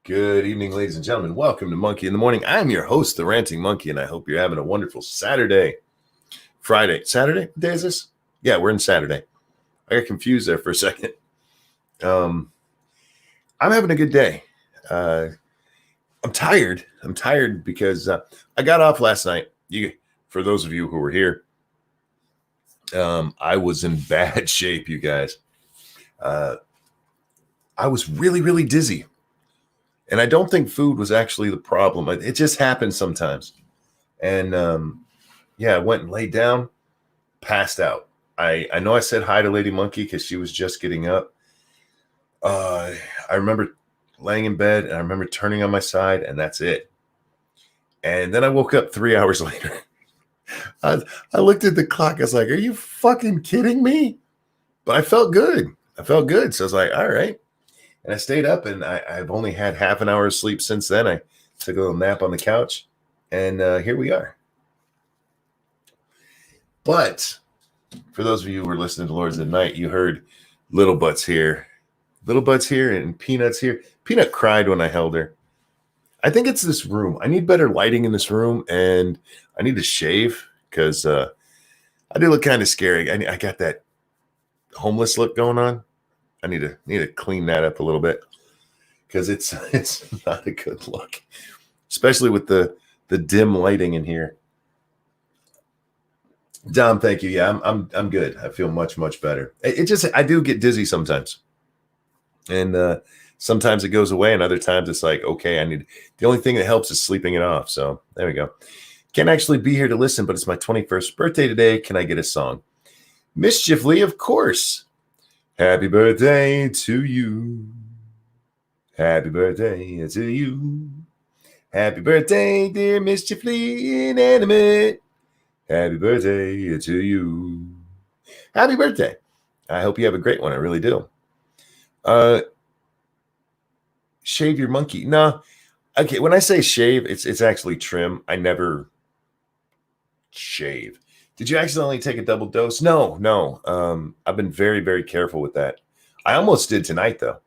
Good evening, ladies and gentlemen. Welcome to Monkey in the Morning. I'm your host, the Ranting Monkey, and I hope you're having a wonderful Saturday. Saturday? What day is this? Yeah, we're in Saturday. I got confused there for a second. I'm having a good day. I'm tired. I'm tired because I got off last night. For those of you who were here, I was in bad shape, you guys. I was really, really dizzy. And I don't think food was actually the problem. It just happens sometimes. And I went and laid down, passed out. I know I said hi to Lady Monkey because she was just getting up. I remember laying in bed and I remember turning on my side, and that's it. And then I woke up 3 hours later. I looked at the clock. I was like, are you fucking kidding me? But I felt good. So I was like, all right. And I stayed up, and I've only had half an hour of sleep since then. I took a little nap on the couch, and here we are. But for those of you who were listening to Lords of the Night, you heard Little Butts here, and Peanuts here. Peanut cried when I held her. I think it's this room. I need better lighting in this room, and I need to shave because I do look kind of scary. I got that homeless look going on. I need to clean that up a little bit because it's not a good look, especially with the dim lighting in here. Dom, thank you. Yeah, I'm good. I feel much better. I do get dizzy sometimes, and sometimes it goes away, and other times it's like, okay, the only thing that helps is sleeping it off. So there we go. Can't actually be here to listen, but it's my 21st birthday today. Can I get a song? Mischiefly, of course. Happy birthday to you. Happy birthday to you. Happy birthday, dear mischiefly inanimate. Happy birthday to you. Happy birthday. I hope you have a great one. I really do. Shave your monkey. No. Okay, when I say shave, it's actually trim. I never shave. Did you accidentally take a double dose? No. I've been very, very careful with that. I almost did tonight, though.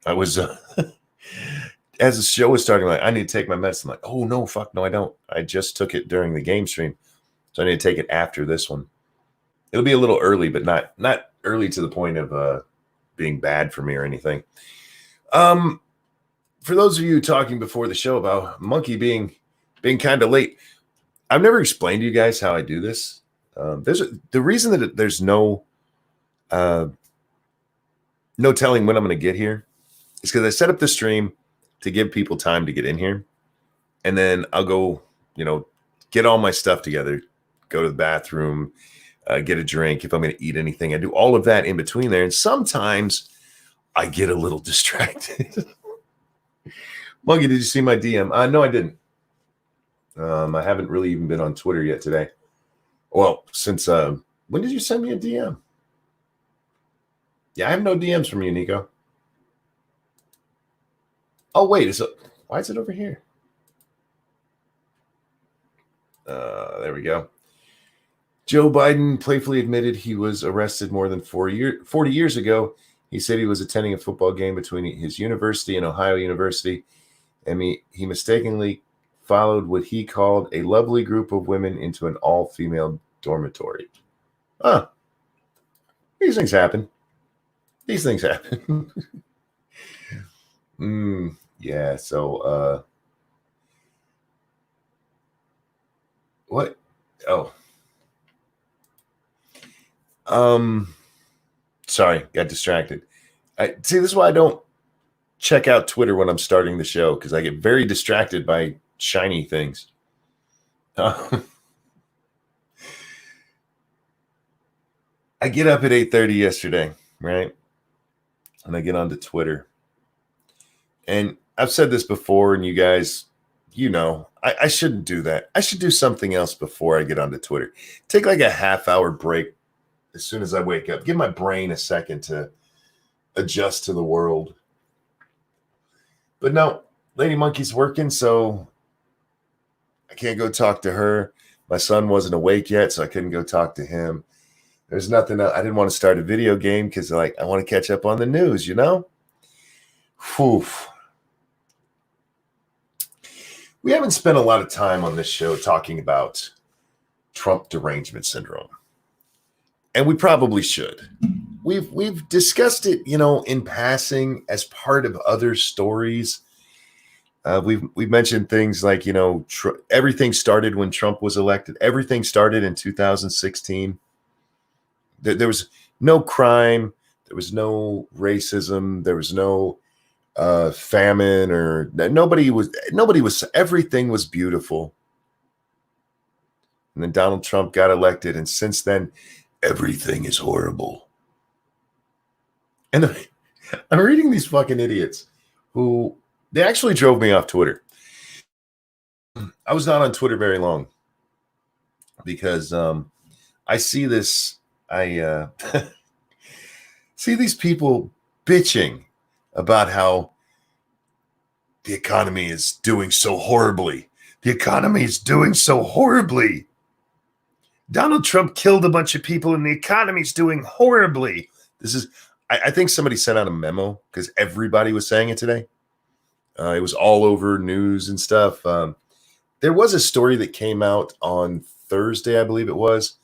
I was, as the show was starting, like, I need to take my medicine. I'm like, oh, no, fuck, no, I don't. I just took it during the game stream. So I need to take it after this one. It'll be a little early, but not early to the point of being bad for me or anything. For those of you talking before the show about Monkey being kind of late, I've never explained to you guys how I do this. The reason that there's no telling when I'm going to get here is because I set up the stream to give people time to get in here, and then I'll go, get all my stuff together, go to the bathroom, get a drink if I'm going to eat anything. I do all of that in between there, and sometimes I get a little distracted. Monkey, did you see my DM? No, I didn't. I haven't really even been on Twitter yet today. Well, since when did you send me a DM? Yeah, I have no DMs from you, Nico. Oh, wait. Why is it over here? There we go. Joe Biden playfully admitted he was arrested more than 40 years ago. He said he was attending a football game between his university and Ohio University, and he mistakenly followed what he called a lovely group of women into an all-female dormitory. These things happen. Yeah, so what? Oh. Sorry, got distracted. See, this is why I don't check out Twitter when I'm starting the show, because I get very distracted by shiny things. I get up at 8:30 yesterday, right? And I get onto Twitter. And I've said this before, and you guys, I shouldn't do that. I should do something else before I get onto Twitter. Take like a half-hour break as soon as I wake up. Give my brain a second to adjust to the world. But no, Lady Monkey's working, so I can't go talk to her. My son wasn't awake yet, so I couldn't go talk to him. There's nothing else. I didn't want to start a video game because I want to catch up on the news, Whew. We haven't spent a lot of time on this show talking about Trump derangement syndrome, and we probably should. We've discussed it, in passing as part of other stories. We've mentioned things like, everything started when Trump was elected. Everything started in 2016. There was no crime. There was no racism. There was no famine, or nobody was. Everything was beautiful. And then Donald Trump got elected, and since then, everything is horrible. And I'm reading these fucking idiots who they actually drove me off Twitter. I was not on Twitter very long because I see this. I see these people bitching about how the economy is doing so horribly. The economy is doing so horribly. Donald Trump killed a bunch of people and the economy's doing horribly. This is, I think somebody sent out a memo because everybody was saying it today. It was all over news and stuff. There was a story that came out on Thursday, I believe it was.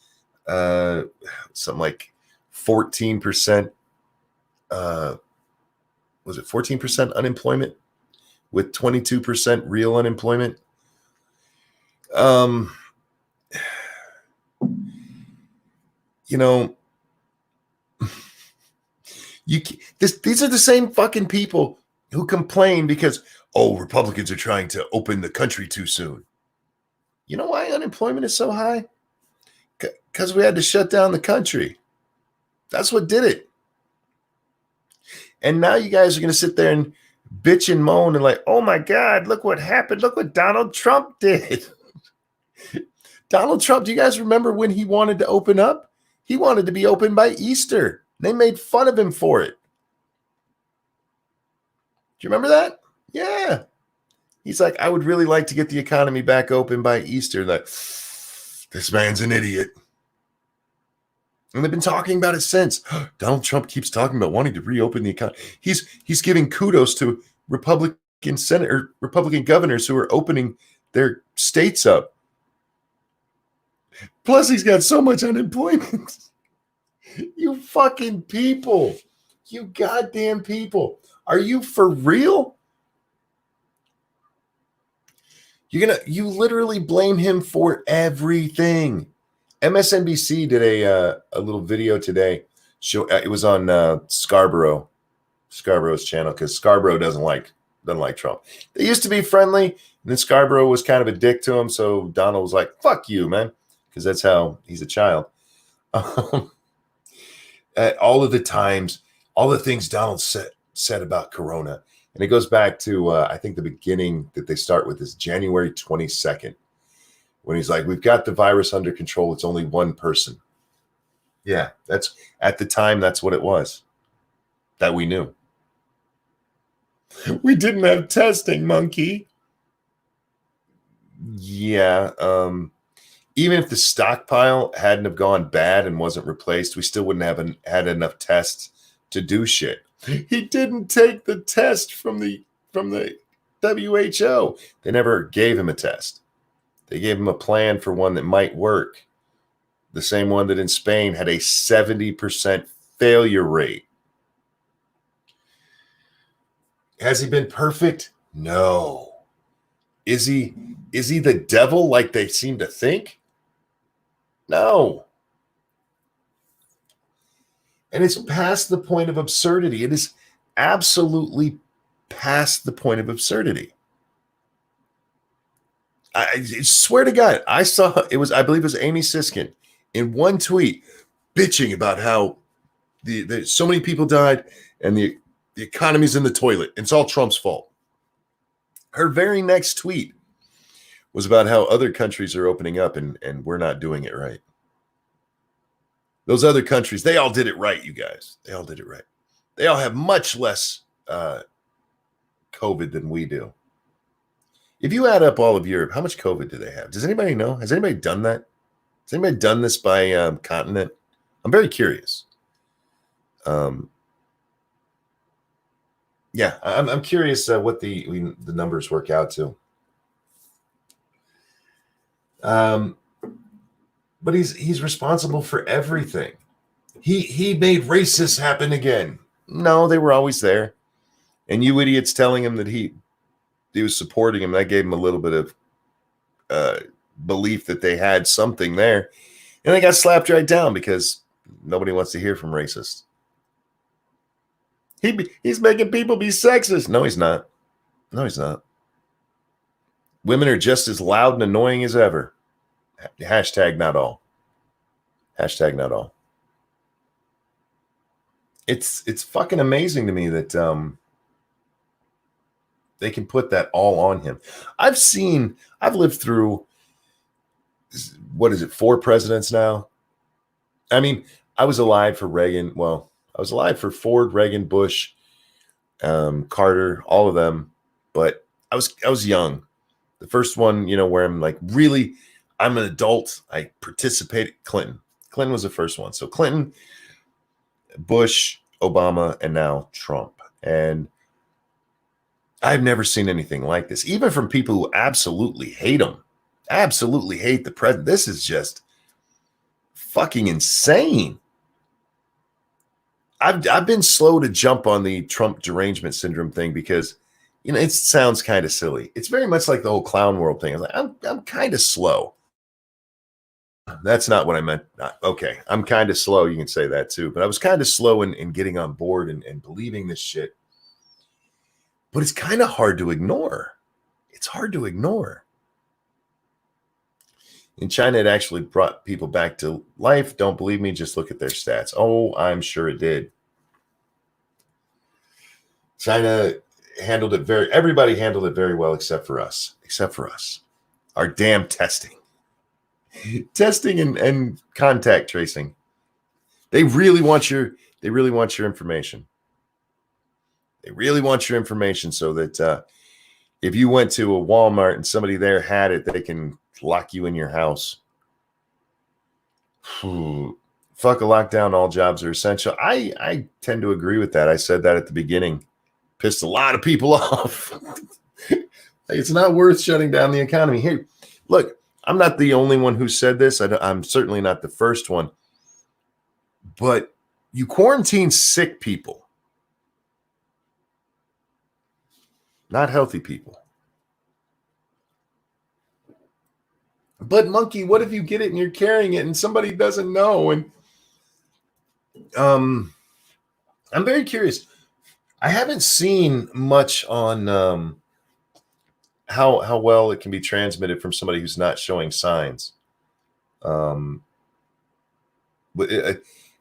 Something like 14%. Was it 14% unemployment with 22% real unemployment? These are the same fucking people who complain because, Republicans are trying to open the country too soon. You know why unemployment is so high? Because we had to shut down the country. That's what did it. And now you guys are going to sit there and bitch and moan and like, oh my God, look what happened. Look what Donald Trump did. Donald Trump, do you guys remember when he wanted to open up? He wanted to be open by Easter. They made fun of him for it. Do you remember that? Yeah. He's like, I would really like to get the economy back open by Easter. Like, this man's an idiot. And they've been talking about it since. Donald Trump keeps talking about wanting to reopen the economy. He's giving kudos to Republican governors who are opening their states up. Plus, he's got so much unemployment. You fucking people. You goddamn people. Are you for real? You literally blame him for everything. MSNBC did a little video today. It was on Scarborough's channel because Scarborough doesn't like Trump. They used to be friendly, and then Scarborough was kind of a dick to him. So Donald was like, "Fuck you, man," because that's how he's a child. All of the times, all the things Donald said about Corona, and it goes back to I think the beginning that they start with is January 22nd. When he's like, we've got the virus under control. It's only one person. Yeah, that's at the time, that's what it was that we knew. We didn't have testing, monkey. Yeah. Even if the stockpile hadn't have gone bad and wasn't replaced, we still wouldn't have had enough tests to do shit. He didn't take the test from the WHO. They never gave him a test. They gave him a plan for one that might work. The same one that in Spain had a 70% failure rate. Has he been perfect? No. Is he the devil like they seem to think? No. And it's past the point of absurdity. It is absolutely past the point of absurdity. I swear to God, I saw it was, I believe it was Amy Siskin in one tweet bitching about how the so many people died and the economy's in the toilet. It's all Trump's fault. Her very next tweet was about how other countries are opening up and we're not doing it right. Those other countries, they all did it right, you guys. They all did it right. They all have much less COVID than we do. If you add up all of Europe, how much COVID do they have? Does anybody know? Has anybody done that? Has anybody done this by continent? I'm very curious. Yeah, I'm curious what the numbers work out to. But he's responsible for everything. He made racists happen again. No, they were always there. And you idiots telling him that he was supporting him, that gave him a little bit of belief that they had something there. And they got slapped right down because nobody wants to hear from racists. He's making people be sexist. No, he's not. No, he's not. Women are just as loud and annoying as ever. Hashtag not all. Hashtag not all. It's fucking amazing to me that they can put that all on him. I've lived through, what is it, 4 presidents now? I mean, I was alive for Reagan. Well, I was alive for Ford, Reagan, Bush, Carter, all of them. But I was young. The first one, where I'm like, really, I'm an adult. I participated. Clinton. Clinton was the first one. So Clinton, Bush, Obama, and now Trump. And I've never seen anything like this, even from people who absolutely hate him, absolutely hate the president. This is just fucking insane. I've been slow to jump on the Trump derangement syndrome thing because, it sounds kind of silly. It's very much like the whole clown world thing. I'm kind of slow. That's not what I meant. Okay, I'm kind of slow. You can say that too. But I was kind of slow in getting on board and believing this shit. But it's kind of hard to ignore. It's hard to ignore. In China, it actually brought people back to life. Don't believe me? Just look at their stats. Oh, I'm sure it did. China handled it everybody handled it very well except for us. Except for us. Our damn testing. Testing and contact tracing. They really want your information. They really want your information so that if you went to a Walmart and somebody there had it, they can lock you in your house. Fuck a lockdown. All jobs are essential. I tend to agree with that. I said that at the beginning. Pissed a lot of people off. It's not worth shutting down the economy. Hey, look, I'm not the only one who said this. I'm certainly not the first one. But you quarantine sick people, not healthy people. But monkey, what if you get it and you're carrying it and somebody doesn't know? And I'm very curious. I haven't seen much on how well it can be transmitted from somebody who's not showing signs. But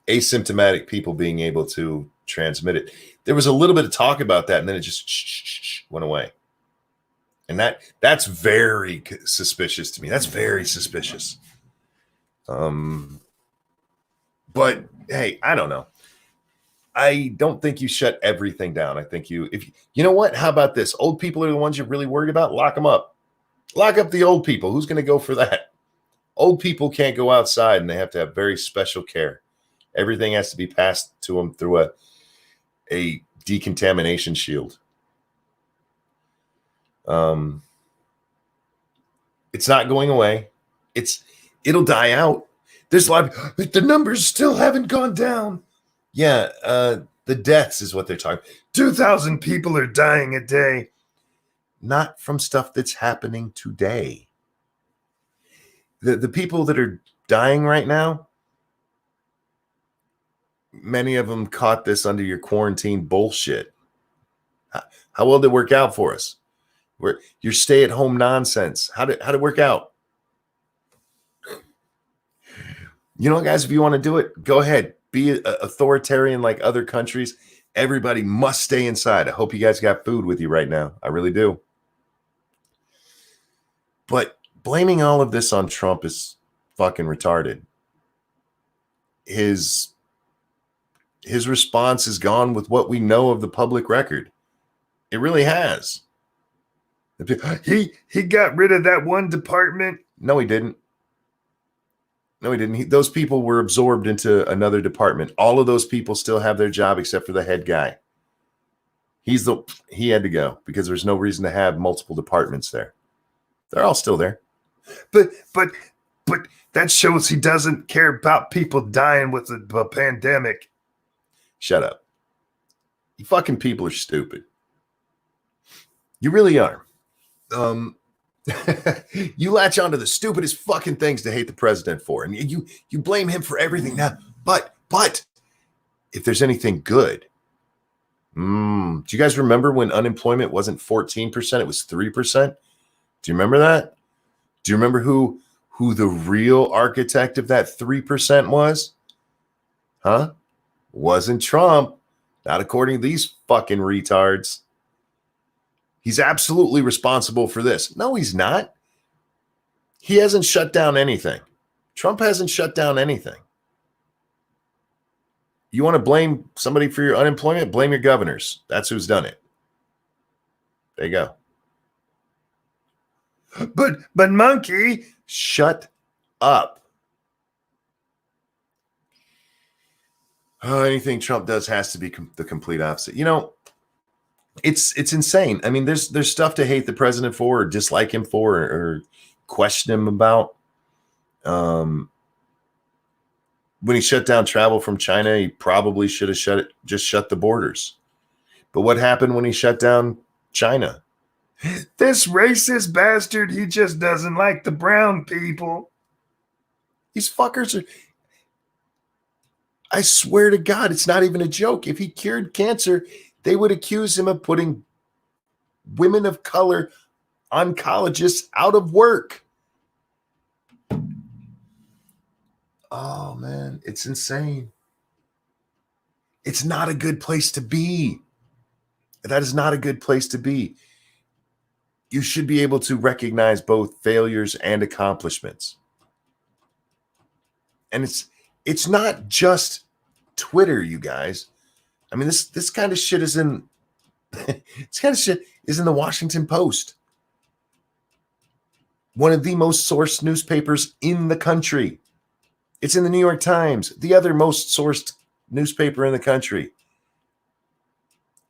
asymptomatic people being able to transmit it. There was a little bit of talk about that, and then it just went away. And that's very suspicious to me. That's very suspicious. But hey, I don't know. I don't think you shut everything down. I think you know what? How about this? Old people are the ones you're really worried about. Lock them up. Lock up the old people. Who's going to go for that? Old people can't go outside, and they have to have very special care. Everything has to be passed to them through a decontamination shield. It's not going away. It'll die out. There's a lot of, the numbers still haven't gone down. Yeah, the deaths is what they're talking. 2,000 people are dying a day. Not from stuff that's happening today. The people that are dying right now, many of them caught this under your quarantine bullshit. How well did it work out for us? Your stay-at-home nonsense. How did it work out? You know, guys, if you want to do it, go ahead. Be authoritarian like other countries. Everybody must stay inside. I hope you guys got food with you right now. I really do. But blaming all of this on Trump is fucking retarded. His response has gone with what we know of the public record. It really has. He got rid of that one department. No, he didn't. No, he didn't. Those people were absorbed into another department. All of those people still have their job except for the head guy. He had to go because there's no reason to have multiple departments there. They're all still there. But that shows he doesn't care about people dying with a pandemic. Shut up. You fucking people are stupid. You really are. You latch onto the stupidest fucking things to hate the president for, and you blame him for everything now. But if there's anything good, do you guys remember when unemployment wasn't 14%? It was 3%. Do you remember that? Do you remember who the real architect of that 3% was? Huh? Wasn't Trump. Not according to these fucking retards. He's absolutely responsible for this. No, he's not. He hasn't shut down anything. Trump hasn't shut down anything. You want to blame somebody for your unemployment? Blame your governors. That's who's done it. There you go. But monkey, shut up. Oh, anything Trump does has to be the complete opposite. You know, it's insane. I mean, there's stuff to hate the president for, or dislike him for, or question him about. When he shut down travel from China, he probably should have shut the borders. But what happened when he shut down China? This racist bastard, he just doesn't like the brown people. These fuckers are, I swear to God, it's not even a joke. If he cured cancer, they would accuse him of putting women of color oncologists out of work. Oh, man, it's insane. It's not a good place to be. That is not a good place to be. You should be able to recognize both failures and accomplishments. And it's not just Twitter, you guys. I mean, this kind of shit is in this kind of shit is in the Washington Post. One of the most sourced newspapers in the country. It's in the New York Times, the other most sourced newspaper in the country.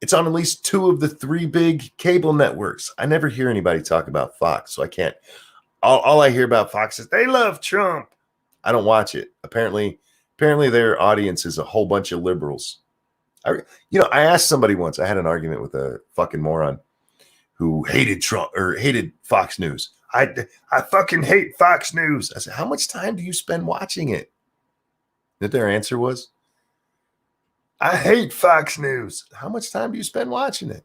It's on at least 2 of the 3 big cable networks. I never hear anybody talk about Fox, so I can't. All I hear about Fox is they love Trump. I don't watch it. Apparently their audience is a whole bunch of liberals. I asked somebody once. I had an argument with a fucking moron who hated Trump or hated Fox News. I fucking hate Fox News. I said, how much time do you spend watching it? And their answer was, I hate Fox News. How much time do you spend watching it?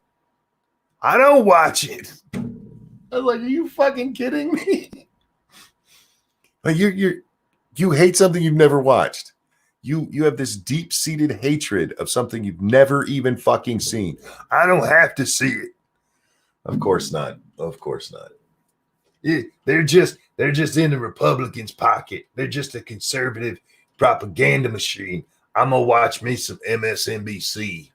I don't watch it. I was like, are you fucking kidding me? Like you hate something you've never watched. You have this deep-seated hatred of something you've never even fucking seen. I don't have to see it. Of course not. Of course not. Yeah, they're just in the Republicans' pocket. They're just a conservative propaganda machine. I'm gonna watch me some MSNBC.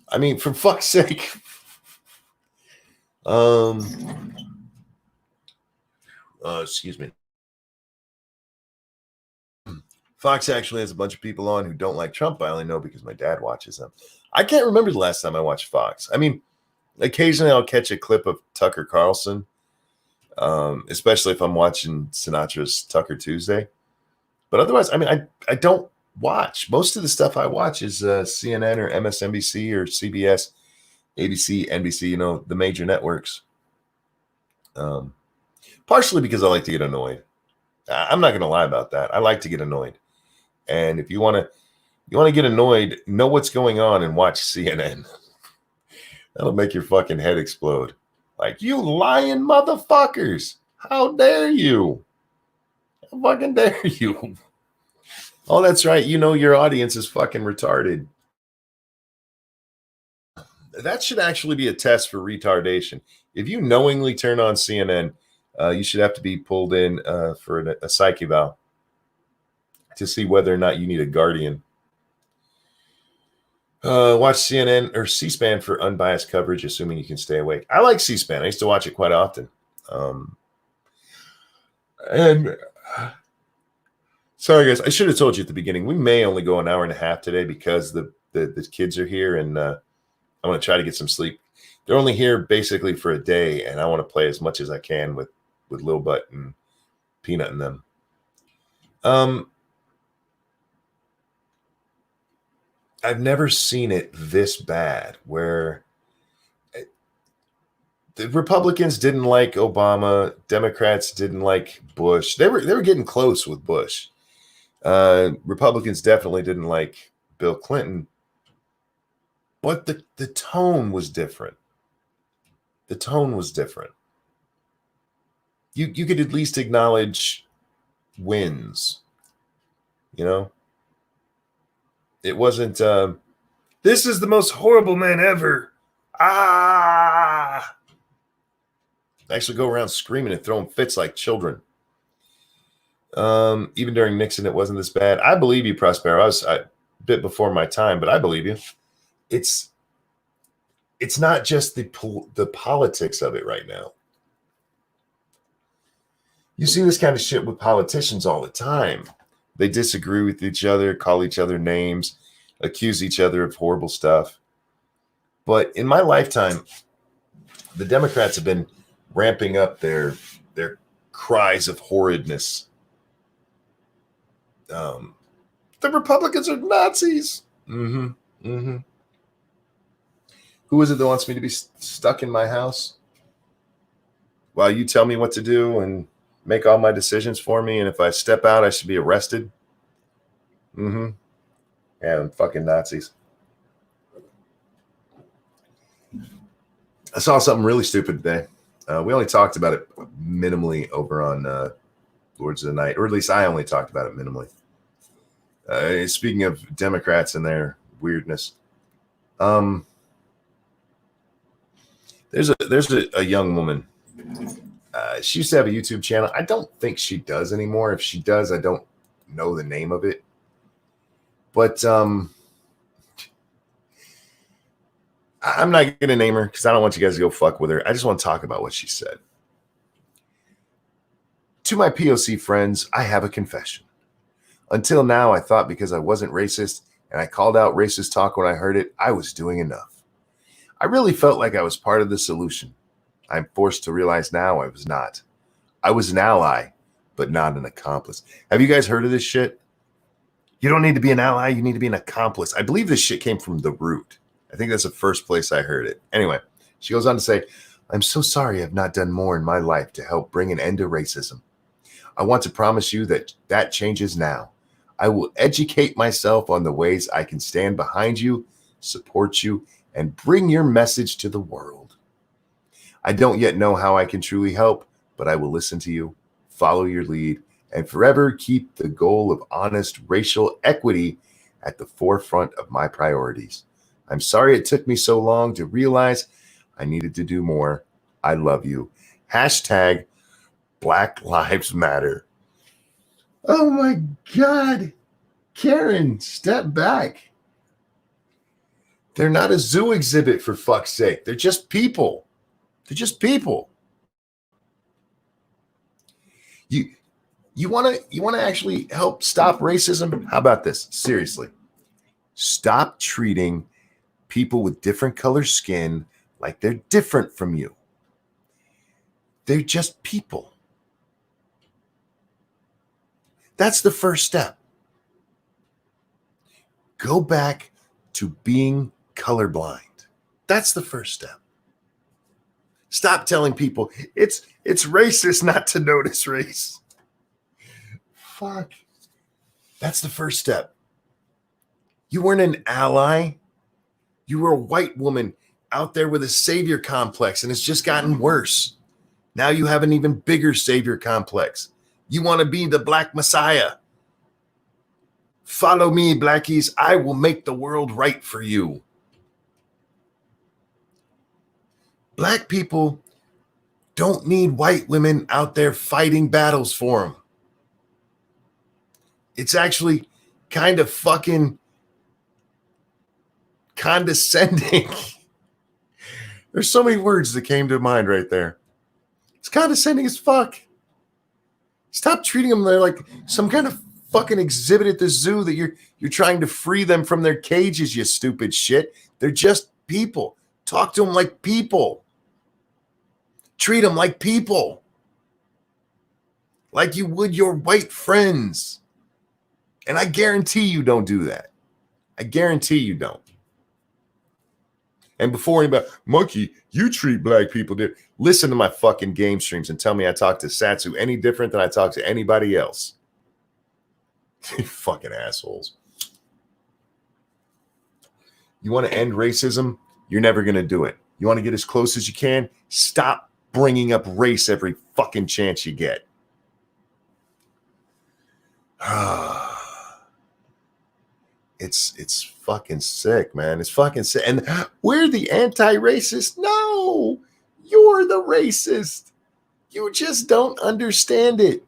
I mean, for fuck's sake. Excuse me. Fox actually has a bunch of people on who don't like Trump. I only know because my dad watches them. I can't remember the last time I watched Fox. I mean, occasionally I'll catch a clip of Tucker Carlson, especially if I'm watching Sinatra's Tucker Tuesday. But otherwise, I mean, I don't watch. Most of the stuff I watch is CNN or MSNBC or CBS, ABC, NBC, the major networks. Partially because I like to get annoyed. I'm not going to lie about that. I like to get annoyed. And if you want to get annoyed, know what's going on and watch CNN. That'll make your fucking head explode. Like, you lying motherfuckers. How dare you? How fucking dare you? Oh, that's right. Your audience is fucking retarded. That should actually be a test for retardation. If you knowingly turn on CNN, you should have to be pulled in for a psych eval to see whether or not you need a guardian. Watch CNN or C-SPAN for unbiased coverage, assuming you can stay awake. I like C-SPAN. I used to watch it quite often. And sorry, guys, I should have told you at the beginning. We may only go an hour and a half today because the kids are here, and I'm going to try to get some sleep. They're only here basically for a day, and I want to play as much as I can with Lil Butt and Peanut and them. I've never seen it this bad where the Republicans didn't like Obama, Democrats didn't like Bush. They were getting close with Bush. Republicans definitely didn't like Bill Clinton, but the tone was different. The tone was different. You could at least acknowledge wins, you know? It wasn't, this is the most horrible man ever. Actually go around screaming and throwing fits like children. Even during Nixon, it wasn't this bad. I believe you, Prospero. I was a bit before my time, but I believe you. It's not just the politics of it right now. You see this kind of shit with politicians all the time. They disagree with each other, call each other names, accuse each other of horrible stuff. But in my lifetime, the Democrats have been ramping up their cries of horridness. The Republicans are Nazis. Who is it that wants me to be stuck in my house while you tell me what to do and make all my decisions for me? And if I step out, I should be arrested. Yeah, them fucking Nazis. I saw something really stupid today. We only talked about it minimally over on Lords of the Night, or at least I only talked about it minimally. Speaking of Democrats and their weirdness, there's a young woman. She used to have a YouTube channel. I don't think she does anymore. If she does, I don't know the name of it. But I'm not going to name her because I don't want you guys to go fuck with her. I just want to talk about what she said. To my POC friends, I have a confession. Until now, I thought because I wasn't racist and I called out racist talk when I heard it, I was doing enough. I really felt like I was part of the solution. I'm forced to realize now I was not. I was an ally, but not an accomplice. Have you guys heard of this shit? You don't need to be an ally. You need to be an accomplice. I believe this shit came from The Root. I think that's the first place I heard it. Anyway, she goes on to say, I'm so sorry I've not done more in my life to help bring an end to racism. I want to promise you that changes now. I will educate myself on the ways I can stand behind you, support you, and bring your message to the world. I don't yet know how I can truly help, but I will listen to you, follow your lead, and forever keep the goal of honest racial equity at the forefront of my priorities. I'm sorry it took me so long to realize I needed to do more. I love you. Hashtag Black Lives Matter. Oh my God. Karen, step back. They're not a zoo exhibit, for fuck's sake. They're just people. They're just people. You want to actually help stop racism? How about this? Seriously. Stop treating people with different color skin like they're different from you. They're just people. That's the first step. Go back to being colorblind. That's the first step. Stop telling people it's racist not to notice race. Fuck. That's the first step. You weren't an ally. You were a white woman out there with a savior complex, and it's just gotten worse. Now you have an even bigger savior complex. You want to be the Black Messiah. Follow me, Blackies. I will make the world right for you. Black people don't need white women out there fighting battles for them. It's actually kind of fucking condescending. There's so many words that came to mind right there. It's condescending as fuck. Stop treating them they're like some kind of fucking exhibit at the zoo that you're trying to free them from their cages, you stupid shit. They're just people. Talk to them like people. Treat them like people. Like you would your white friends. And I guarantee you don't do that. I guarantee you don't. And before anybody, Monkey, you treat black people different. Listen to my fucking game streams and tell me I talk to Satsu any different than I talk to anybody else. You fucking assholes. You want to end racism? You're never going to do it. You want to get as close as you can? Stop bringing up race every fucking chance you get. It's fucking sick, man. It's fucking sick. And we're the anti-racist. No, you're the racist. You just don't understand it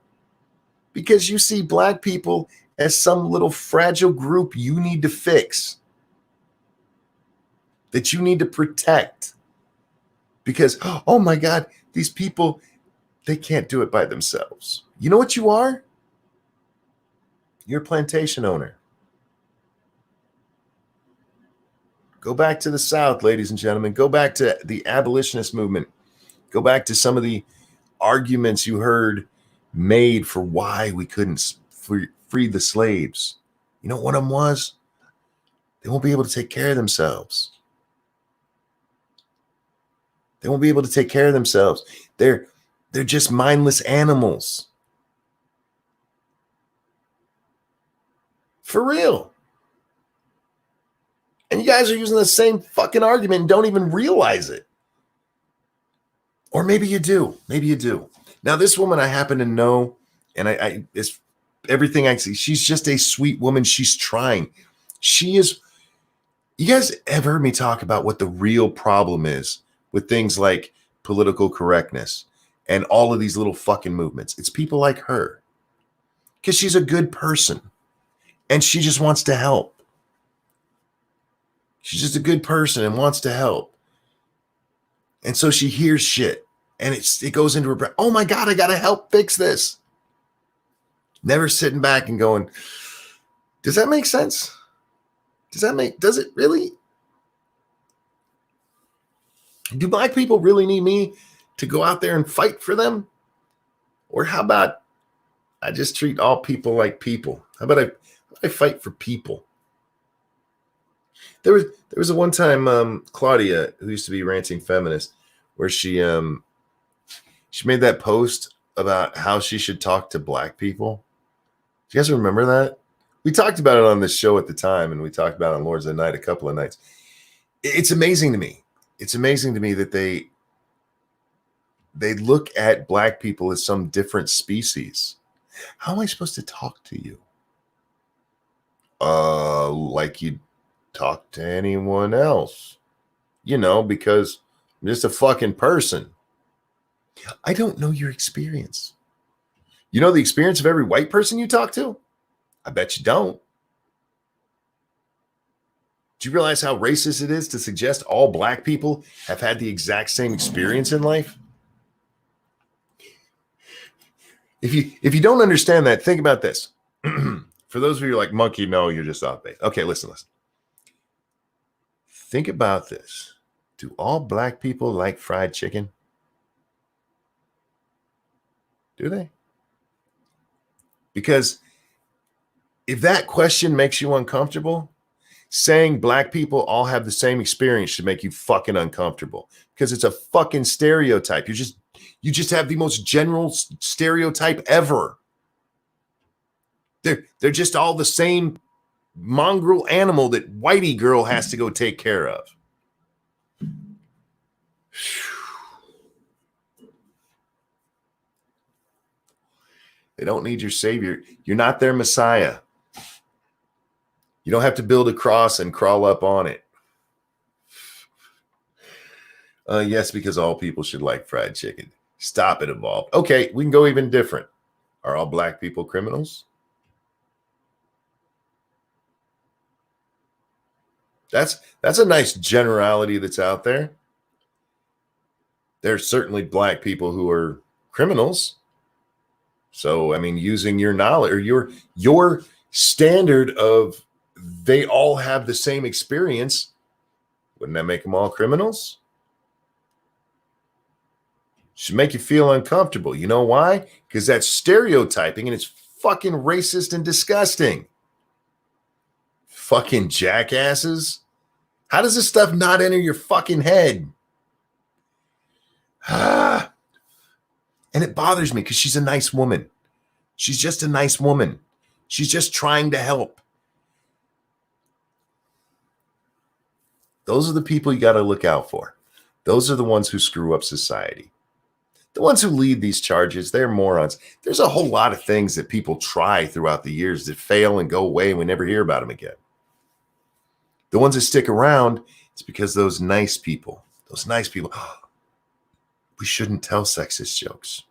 because you see black people as some little fragile group you need to fix, that you need to protect because, oh my God, these people, they can't do it by themselves. You know what you are? You're a plantation owner. Go back to the South, ladies and gentlemen. Go back to the abolitionist movement. Go back to some of the arguments you heard made for why we couldn't free the slaves. You know what one of them was? They won't be able to take care of themselves. They won't be able to take care of themselves. They're just mindless animals. For real. And you guys are using the same fucking argument and don't even realize it. Or maybe you do. Maybe you do. Now, this woman I happen to know, and it's everything I see. She's just a sweet woman. She's trying. She is. You guys have heard me talk about what the real problem is with things like political correctness and all of these little fucking movements. It's people like her. Because she's a good person. And she just wants to help. She's just a good person and wants to help. And so she hears shit and it goes into her brain. Oh my God, I got to help fix this. Never sitting back and going, does that make sense? Does it really? Do black people really need me to go out there and fight for them? Or how about I just treat all people like people? How about I fight for people? There was a one time Claudia, who used to be Ranting Feminist, where she made that post about how she should talk to black people. Do you guys remember that? We talked about it on this show at the time, and we talked about it on Lords of the Night a couple of nights. It's amazing to me. It's amazing to me that they look at black people as some different species. How am I supposed to talk to you? Like you talk to anyone else, because I'm just a fucking person. I don't know your experience. You know the experience of every white person you talk to? I bet you don't. Do you realize how racist it is to suggest all black people have had the exact same experience in life? If you don't understand that, think about this. For those of you who are like, Monkey, no, you're just off base. Okay, listen. Think about this. Do all black people like fried chicken? Do they? Because if that question makes you uncomfortable, saying black people all have the same experience should make you fucking uncomfortable because it's a fucking stereotype. You just have the most general stereotype ever. They're just all the same mongrel animal that whitey girl has to go take care of. They don't need your savior. You're not their Messiah. You don't have to build a cross and crawl up on it. Yes, because all people should like fried chicken. Stop it, Evolve. Okay, we can go even different. Are all black people criminals? That's a nice generality that's out there. There's certainly black people who are criminals. So, I mean, using your knowledge or your standard of they all have the same experience, Wouldn't that make them all criminals? Should make you feel uncomfortable. You know why? Because that's stereotyping and it's fucking racist and disgusting. Fucking jackasses. How does this stuff not enter your fucking head? And it bothers me because she's a nice woman. She's just a nice woman. She's just trying to help. Those are the people you got to look out for. Those are the ones who screw up society. The ones who lead these charges, they're morons. There's a whole lot of things that people try throughout the years that fail and go away and we never hear about them again. The ones that stick around, it's because those nice people, we shouldn't tell sexist jokes.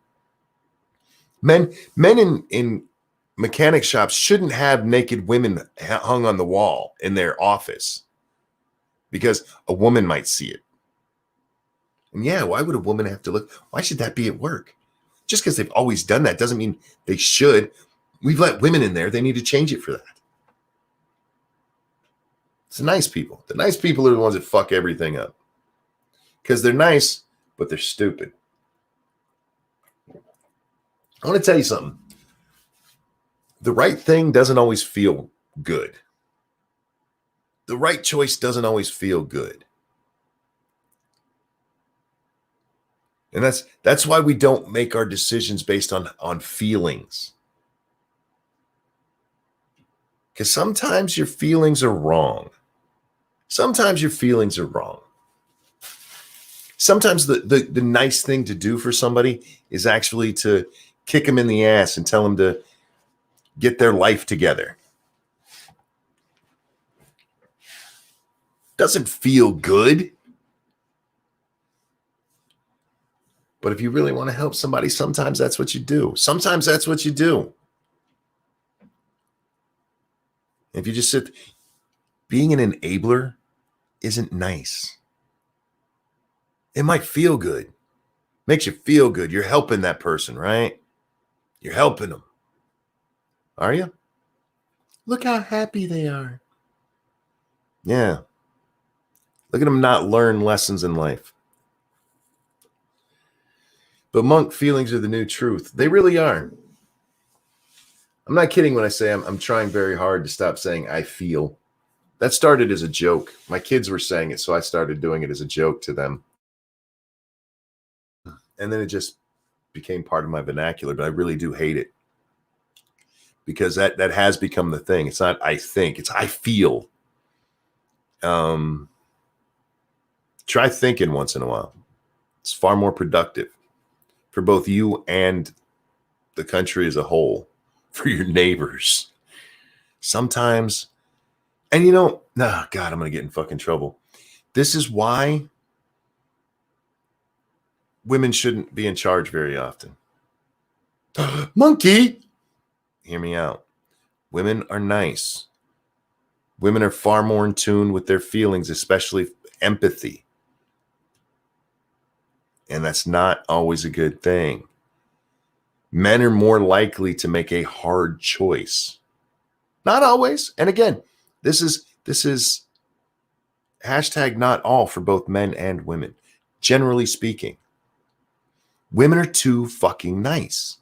Men in mechanic shops shouldn't have naked women hung on the wall in their office because a woman might see it. And yeah, why would a woman have to look? Why should that be at work? Just because they've always done that doesn't mean they should. We've let women in there. They need to change it for that. It's the nice people. The nice people are the ones that fuck everything up. Because they're nice, but they're stupid. I want to tell you something. The right thing doesn't always feel good. The right choice doesn't always feel good. And that's why we don't make our decisions based on feelings. Because sometimes your feelings are wrong. Sometimes your feelings are wrong. Sometimes the nice thing to do for somebody is actually to kick them in the ass and tell them to get their life together. Doesn't feel good. But if you really want to help somebody, sometimes that's what you do. Sometimes that's what you do. If you just sit, being an enabler isn't nice. It might feel good. Makes you feel good. You're helping that person, right? You're helping them. Are you? Look how happy they are. Yeah. Look at them not learn lessons in life. But monk, feelings are the new truth. They really are. I'm not kidding when I say I'm trying very hard to stop saying I feel. That started as a joke. My kids were saying it, so I started doing it as a joke to them. And then it just became part of my vernacular, but I really do hate it. Because that has become the thing. It's not I think, it's I feel. Try thinking once in a while. It's far more productive for both you and the country as a whole, for your neighbors. Sometimes, and God, I'm going to get in fucking trouble. This is why women shouldn't be in charge very often. Monkey! Hear me out. Women are nice. Women are far more in tune with their feelings, especially empathy. And that's not always a good thing. Men are more likely to make a hard choice. Not always. And again, this is hashtag not all for both men and women. Generally speaking, women are too fucking nice.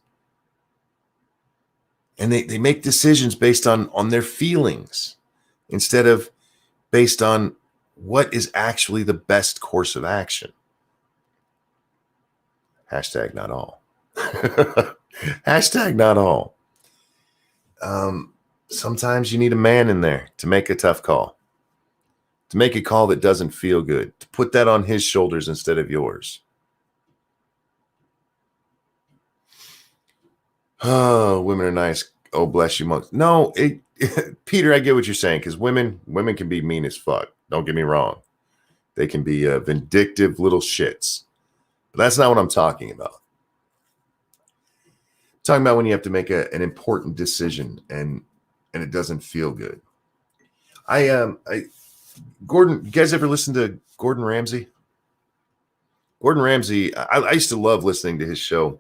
And they make decisions based on their feelings instead of based on what is actually the best course of action. Hashtag not all. Hashtag not all. Sometimes you need a man in there to make a tough call, to make a call that doesn't feel good, to put that on his shoulders instead of yours. Oh, women are nice. Oh, bless you, monks. No, Peter, I get what you're saying, because women can be mean as fuck. Don't get me wrong. They can be vindictive little shits. But that's not what I'm talking about. I'm talking about when you have to make an important decision and it doesn't feel good. Gordon, you guys ever listen to Gordon Ramsay? Gordon Ramsay, I used to love listening to his show.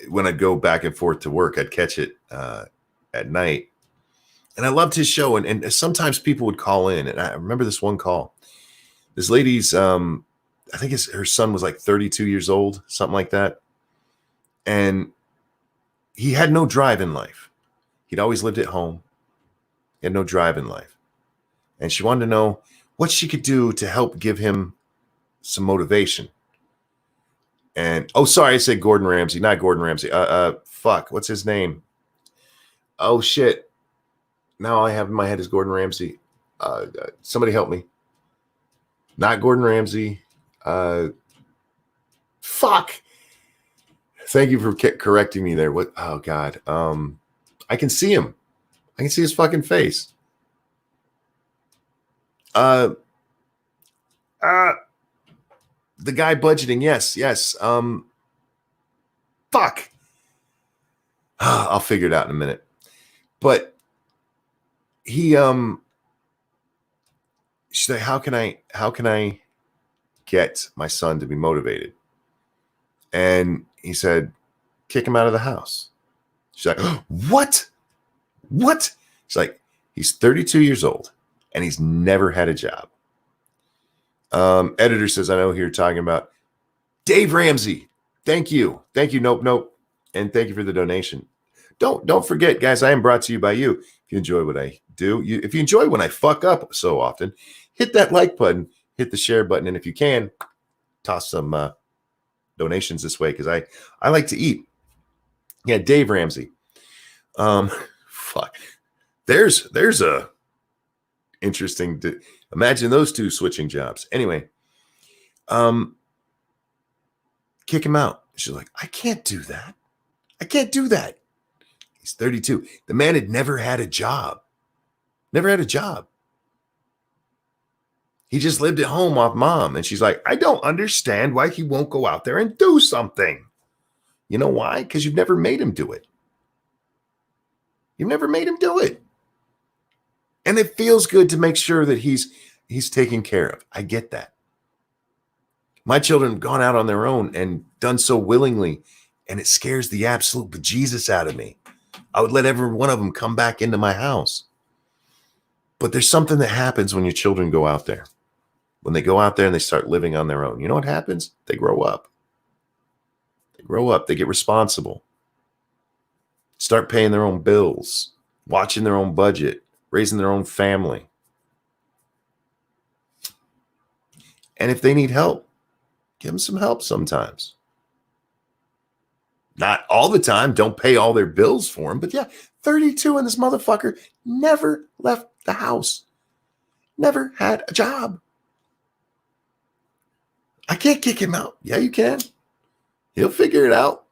When I'd go back and forth to work, I'd catch it at night. And I loved his show. And sometimes people would call in. And I remember this one call. This lady's, I think her son was like 32 years old, something like that. And he had no drive in life. He'd always lived at home. He had no drive in life. And she wanted to know what she could do to help give him some motivation. And, oh, sorry, I said Gordon Ramsay, not Gordon Ramsay. Fuck, what's his name? Oh, shit. Now I have in my head is Gordon Ramsay. Somebody help me. Not Gordon Ramsay. Fuck. Thank you for correcting me there. What? Oh, God. I can see him. I can see his fucking face. The guy budgeting. Yes. Fuck. I'll figure it out in a minute. But he, she's like, how can I get my son to be motivated? And he said, kick him out of the house. She's like, oh, what? She's like, he's 32 years old and he's never had a job. Editor says, I know who you're talking about. Dave Ramsay. Thank you. Nope. And thank you for the donation. Don't forget, guys, I am brought to you by you. If you enjoy what I do, if you enjoy when I fuck up so often, hit that like button, hit the share button, and if you can, toss some donations this way because I like to eat. Yeah, Dave Ramsay. Fuck. There's a interesting. Imagine those two switching jobs. Anyway, kick him out. She's like, I can't do that. He's 32. The man had never had a job. He just lived at home off mom. And she's like, I don't understand why he won't go out there and do something. You know why? Because you've never made him do it. And it feels good to make sure that he's taken care of. I get that. My children have gone out on their own and done so willingly, and it scares the absolute bejesus out of me. I would let every one of them come back into my house. But there's something that happens when your children go out there. When they go out there and they start living on their own, you know what happens? They grow up. They get responsible. Start paying their own bills, watching their own budget, raising their own family. And if they need help, give them some help sometimes. Not all the time. Don't pay all their bills for them. But yeah, 32 and this motherfucker never left the house. Never had a job. I can't kick him out. Yeah, you can. He'll figure it out.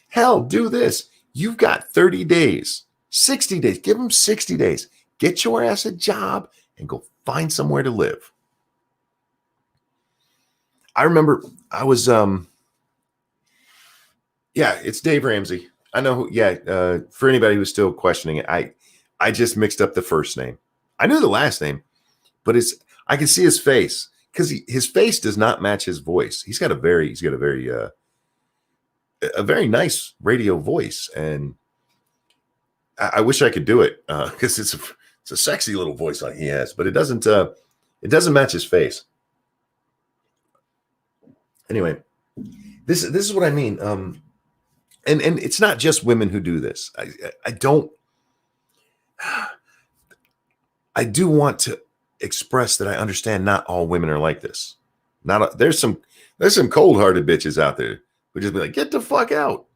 Hell, do this. You've got 30 days, 60 days. Give him 60 days. Get your ass a job and go find somewhere to live. I remember I was, it's Dave Ramsay. I know who, for anybody who's still questioning it, I just mixed up the first name. I knew the last name, but I can see his face because his face does not match his voice. He's got a very nice radio voice, and I wish I could do it because it's a sexy little voice like he has, but it doesn't match his face. Anyway, this is what I mean. And it's not just women who do this. I do want to express that I understand not all women are like this. There's some cold-hearted bitches out there who just be like, get the fuck out.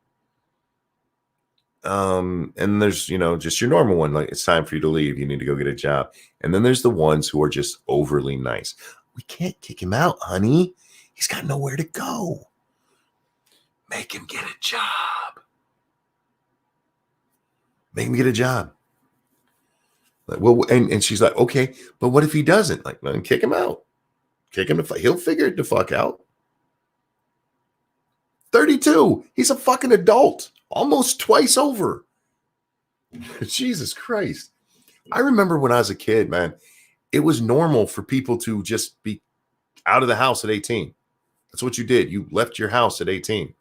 And there's, just your normal one. Like, it's time for you to leave. You need to go get a job. And then there's the ones who are just overly nice. We can't kick him out, honey. He's got nowhere to go. Make him get a job. Make him get a job. Like, well, and she's like, okay, but what if he doesn't? Like, then kick him out. He'll figure it the fuck out. 32. He's a fucking adult. Almost twice over. Jesus Christ. I remember when I was a kid, man, it was normal for people to just be out of the house at 18. That's what you did. You left your house at 18.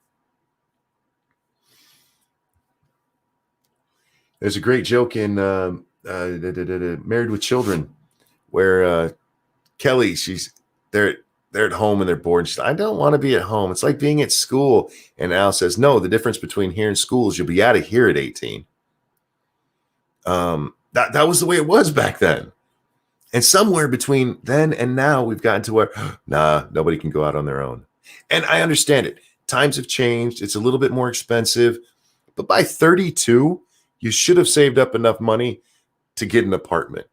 There's a great joke in Married with Children where Kelly, they're at home and they're bored. She's like, I don't want to be at home. It's like being at school. And Al says, no, the difference between here and school is you'll be out of here at 18. That was the way it was back then. And somewhere between then and now, we've gotten to where, nah, nobody can go out on their own. And I understand it. Times have changed. It's a little bit more expensive. But by 32, you should have saved up enough money to get an apartment.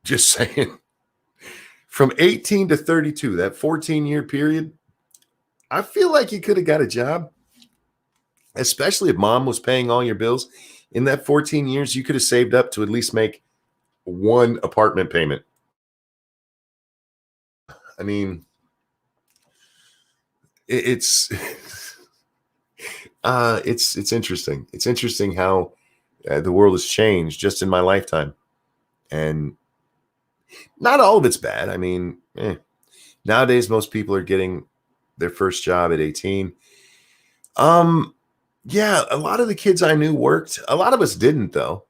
Just saying. From 18 to 32, that 14-year period, I feel like you could have got a job, especially if mom was paying all your bills. In that 14 years, you could have saved up to at least make one apartment payment. I mean, it's interesting. It's interesting how the world has changed just in my lifetime. And not all of it's bad. I mean, nowadays, most people are getting their first job at 18. Yeah, a lot of the kids I knew worked. A lot of us didn't, though.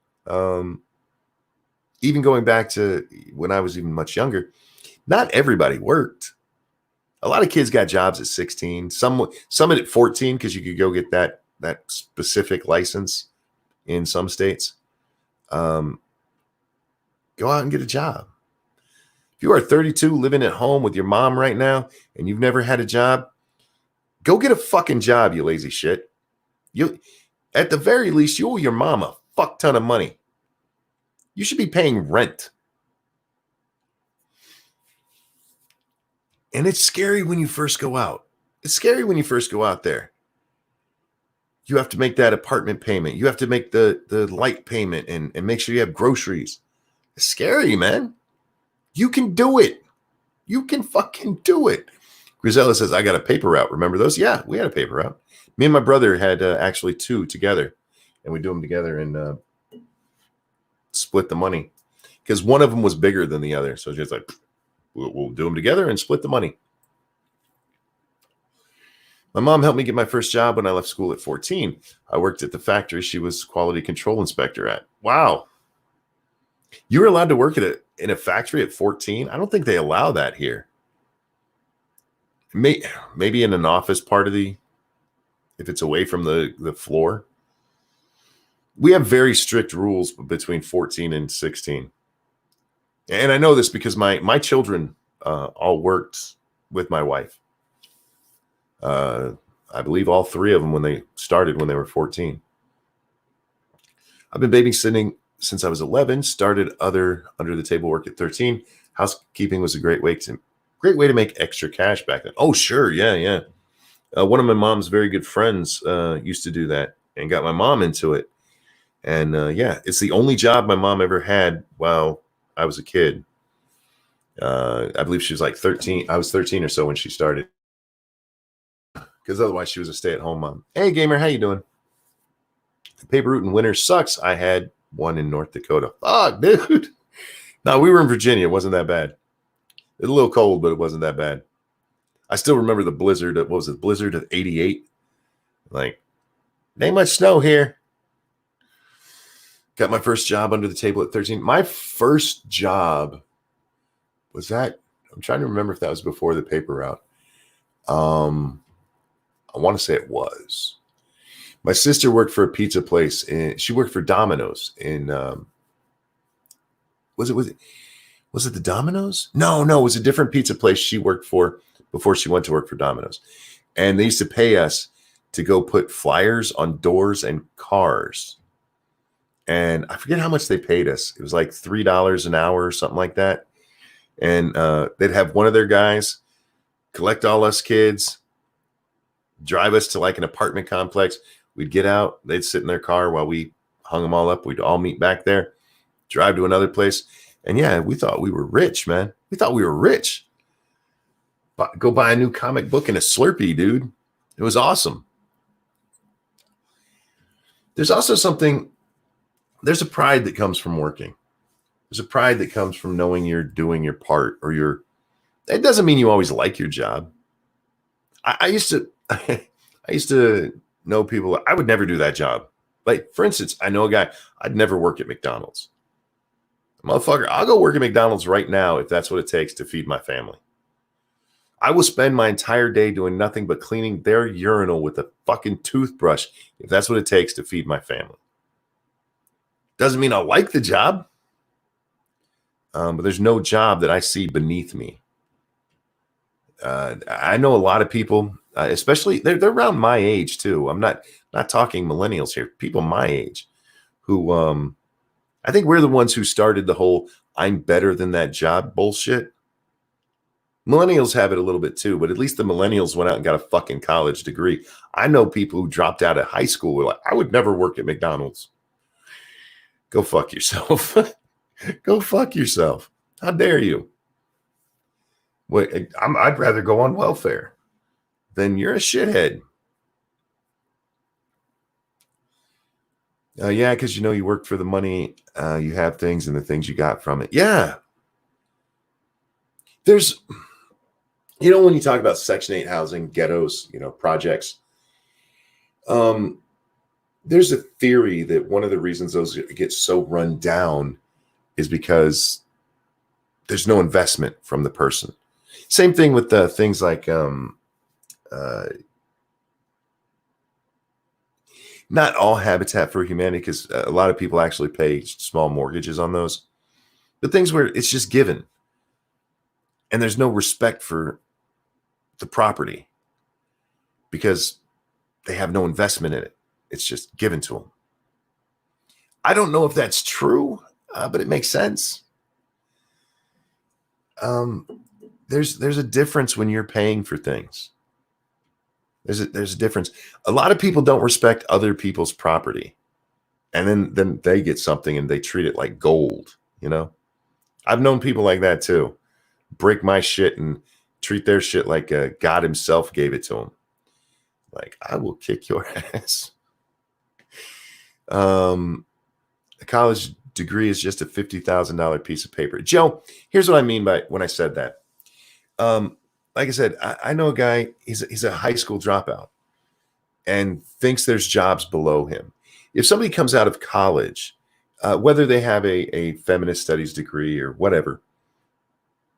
Even going back to when I was even much younger, not everybody worked. A lot of kids got jobs at 16, some at 14, because you could go get that specific license in some states. Go out and get a job. If you are 32 living at home with your mom right now and you've never had a job, go get a fucking job, you lazy shit. You, at the very least, you owe your mom a fuck ton of money. You should be paying rent. And it's scary when you first go out. It's scary when you first go out there. You have to make that apartment payment. You have to make the light payment and make sure you have groceries. It's scary, man. You can do it. You can fucking do it. Grisella says, I got a paper route. Remember those? Yeah, we had a paper route. Me and my brother had actually two together. And we do them together and split the money. Because one of them was bigger than the other. So just like, we'll do them together and split the money. My mom helped me get my first job when I left school at 14. I worked at the factory she was quality control inspector at. Wow. You were allowed to work in a factory at 14? I don't think they allow that here. Maybe in an office part of if it's away from the floor. We have very strict rules between 14 and 16. And I know this because my children all worked with my wife. I believe all three of them when they started when they were 14. I've been babysitting since I was 11, started other under the table work at 13. Housekeeping was a great way to make extra cash back then. Oh, sure. Yeah. One of my mom's very good friends used to do that and got my mom into it. And yeah, it's the only job my mom ever had while I was a kid. I believe she was like 13. I was 13 or so when she started. Because otherwise she was a stay-at-home mom. Hey, gamer, how you doing? Paper route in winter sucks. I had one in North Dakota. Fuck, dude. No, we were in Virginia. It wasn't that bad. It was a little cold, but it wasn't that bad. I still remember the blizzard. What was it? Blizzard of 88. Like, ain't much snow here. Got my first job under the table at 13. My first job was that. I'm trying to remember if that was before the paper route. I want to say it was. My sister worked for a pizza place, and she worked for Domino's in. Was it the Domino's? No, it was a different pizza place she worked for before she went to work for Domino's. And they used to pay us to go put flyers on doors and cars. And I forget how much they paid us. It was like $3 an hour or something like that. And they'd have one of their guys collect all us kids, drive us to like an apartment complex. We'd get out. They'd sit in their car while we hung them all up. We'd all meet back there, drive to another place. And yeah, we thought we were rich, man. We thought we were rich. Go buy a new comic book and a Slurpee, dude. It was awesome. There's also there's a pride that comes from working. There's a pride that comes from knowing you're doing your part it doesn't mean you always like your job. I used to know people. I would never do that job. Like, for instance, I know a guy, I'd never work at McDonald's. Motherfucker, I'll go work at McDonald's right now if that's what it takes to feed my family. I will spend my entire day doing nothing but cleaning their urinal with a fucking toothbrush if that's what it takes to feed my family. Doesn't mean I like the job, but there's no job that I see beneath me. I know a lot of people, especially they're around my age too. I'm not talking millennials here. People my age who I think we're the ones who started the whole "I'm better than that job" bullshit. Millennials have it a little bit too, but at least the millennials went out and got a fucking college degree. I know people who dropped out of high school were like, I would never work at McDonald's. Go fuck yourself. Go fuck yourself. How dare you? Wait, I'd rather go on welfare. Then you're a shithead. Yeah, because you work for the money, you have things and the things you got from it. Yeah. There's, when you talk about Section 8 housing, ghettos, projects, there's a theory that one of the reasons those get so run down is because there's no investment from the person. Same thing with things like not all Habitat for Humanity, because a lot of people actually pay small mortgages on those, but things where it's just given and there's no respect for the property because they have no investment in it. It's just given to them. I don't know if that's true, but it makes sense. There's a difference when you're paying for things. There's a difference. A lot of people don't respect other people's property, and then they get something and they treat it like gold. I've known people like that too. Break my shit and treat their shit like God himself gave it to them. Like, I will kick your ass. A college degree is just a $50,000 piece of paper. Joe, here's what I mean by when I said that. Like I said, I know a guy, he's a high school dropout and thinks there's jobs below him. If somebody comes out of college, whether they have a feminist studies degree or whatever,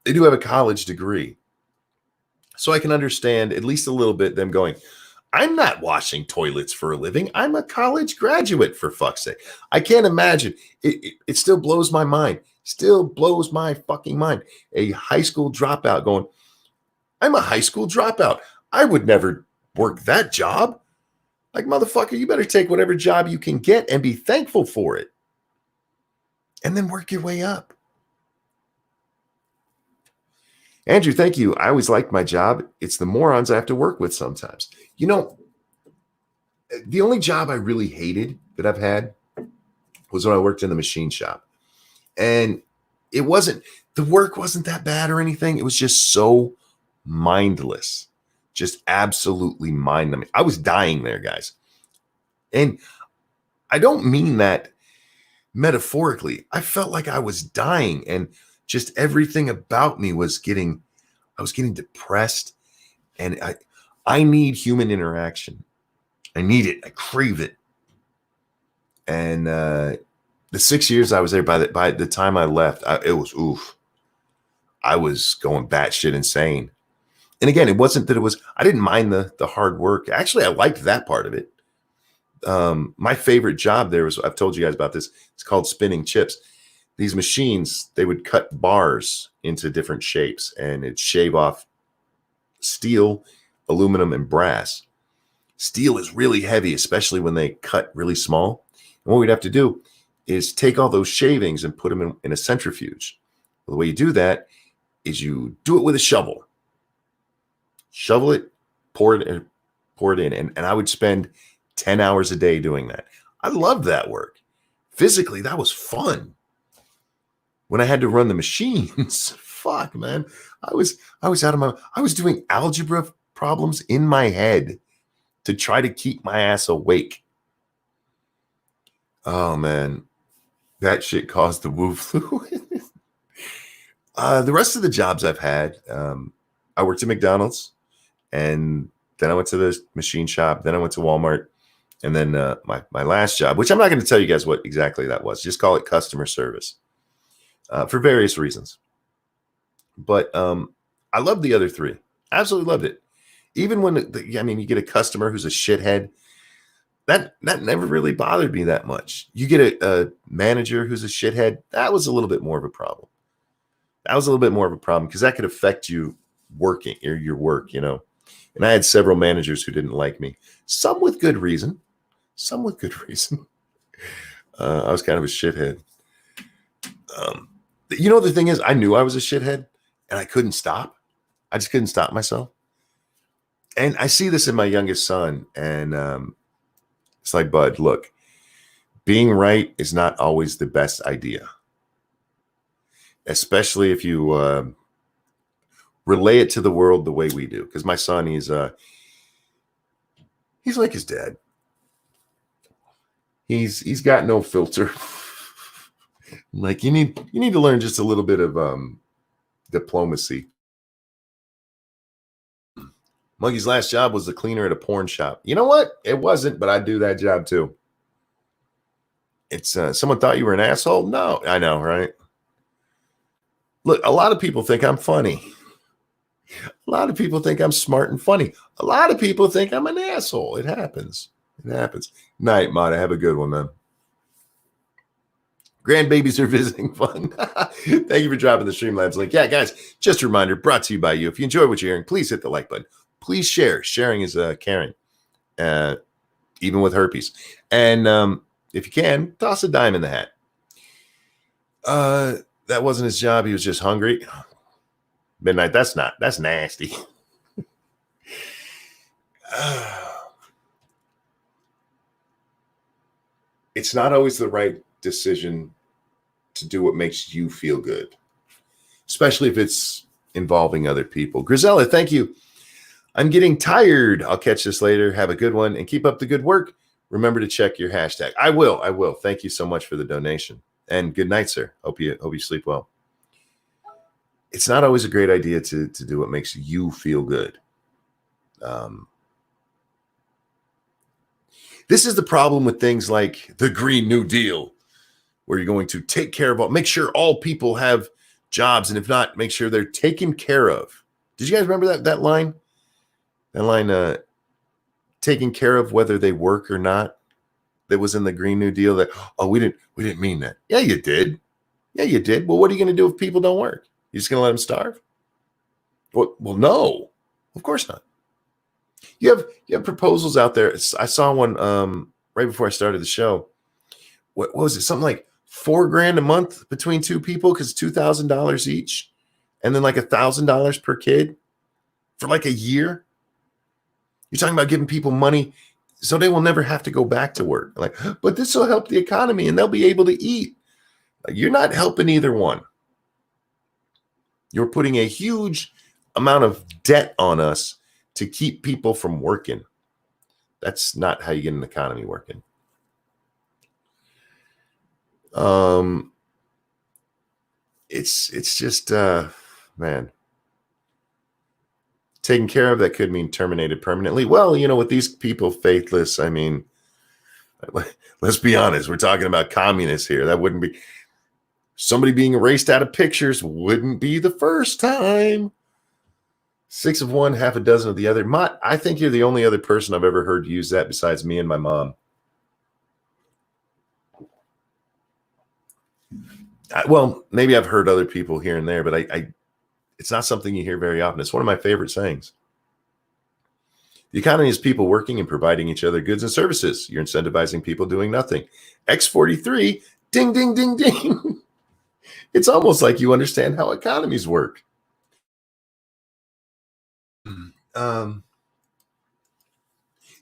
they do have a college degree. So I can understand at least a little bit them going, I'm not washing toilets for a living. I'm a college graduate, for fuck's sake. I can't imagine. It still blows my mind. Still blows my fucking mind. A high school dropout going, I'm a high school dropout. I would never work that job. Like, motherfucker, you better take whatever job you can get and be thankful for it. And then work your way up. Andrew, thank you. I always liked my job. It's the morons I have to work with sometimes. The only job I really hated that I've had was when I worked in the machine shop. And the work wasn't that bad or anything. It was just so mindless. Just absolutely mind-numbing. I was dying there, guys. And I don't mean that metaphorically. I felt like I was dying and just everything about me was I was getting depressed, and I need human interaction. I need it. I crave it. And the 6 years I was there, by the time I left, it was oof. I was going batshit insane. And again, it wasn't that I didn't mind the hard work. Actually, I liked that part of it. My favorite job there was, I've told you guys about this. It's called spinning chips. These machines, they would cut bars into different shapes and it'd shave off steel, aluminum, and brass. Steel is really heavy, especially when they cut really small. And what we'd have to do is take all those shavings and put them in a centrifuge. Well, the way you do that is you do it with a shovel. Shovel it, pour it in. And I would spend 10 hours a day doing that. I loved that work. Physically, that was fun. When I had to run the machines, fuck, man. I was doing algebra problems in my head to try to keep my ass awake. Oh, man. That shit caused the woo flu. The rest of the jobs I've had, I worked at McDonald's, and then I went to the machine shop. Then I went to Walmart. And then my last job, which I'm not going to tell you guys what exactly that was, just call it customer service for various reasons. But I loved the other three. Absolutely loved it. Even when, you get a customer who's a shithead, that never really bothered me that much. You get a manager who's a shithead, that was a little bit more of a problem. That was a little bit more of a problem because that could affect you working or your work, And I had several managers who didn't like me, some with good reason. Some with good reason. I was kind of a shithead. The thing is, I knew I was a shithead and I couldn't stop. I just couldn't stop myself. And I see this in my youngest son. And it's like, bud, look, being right is not always the best idea. Especially if you relay it to the world the way we do. Because my son, he's like his dad. He's got no filter. Like you need to learn just a little bit of diplomacy. Monkey's last job was the cleaner at a porn shop. You know what? It wasn't, but I do that job too. It's someone thought you were an asshole? No, I know, right? Look, a lot of people think I'm funny. A lot of people think I'm smart and funny. A lot of people think I'm an asshole. It happens. It happens. Night, Mata. Have a good one, man. Grandbabies are visiting fun. Thank you for dropping the Streamlabs link. Yeah, guys, just a reminder, brought to you by you. If you enjoy what you're hearing, please hit the like button. Please share. Sharing is caring, even with herpes. And if you can, toss a dime in the hat. That wasn't his job. He was just hungry. Midnight, that's nasty. It's not always the right decision to do what makes you feel good, especially if it's involving other people. Grisella, thank you. I'm getting tired. I'll catch this later. Have a good one and keep up the good work. Remember to check your hashtag. I will. Thank you so much for the donation and good night, sir. Hope you sleep well. It's not always a great idea to do what makes you feel good. This is the problem with things like the Green New Deal, where you're going to take care of make sure all people have jobs, and if not, make sure they're taken care of. Did you guys remember that line? That line, taking care of whether they work or not, that was in the Green New Deal. That we didn't mean that. Yeah, you did. Well, what are you going to do if people don't work? You just going to let them starve? Well, no, of course not. You have proposals out there. I saw one right before I started the show. What was it? Something like $4,000 a month between two people because $2,000 each, and then like $1,000 per kid for like a year. You're talking about giving people money so they will never have to go back to work. Like, but this will help the economy and they'll be able to eat. Like, you're not helping either one. You're putting a huge amount of debt on us to keep people from working. That's not how you get an economy working. It's just man. Taken care of, that could mean terminated permanently. Well, with these people faithless, let's be honest, we're talking about communists here. That wouldn't be somebody being erased out of pictures, wouldn't be the first time. 6 of one, half a dozen of the other. I think you're the only other person I've ever heard use that besides me and my mom. Well, maybe I've heard other people here and there, but it's not something you hear very often. It's one of my favorite sayings. The economy is people working and providing each other goods and services. You're incentivizing people doing nothing. X43, ding, ding, ding, ding. It's almost like you understand how economies work.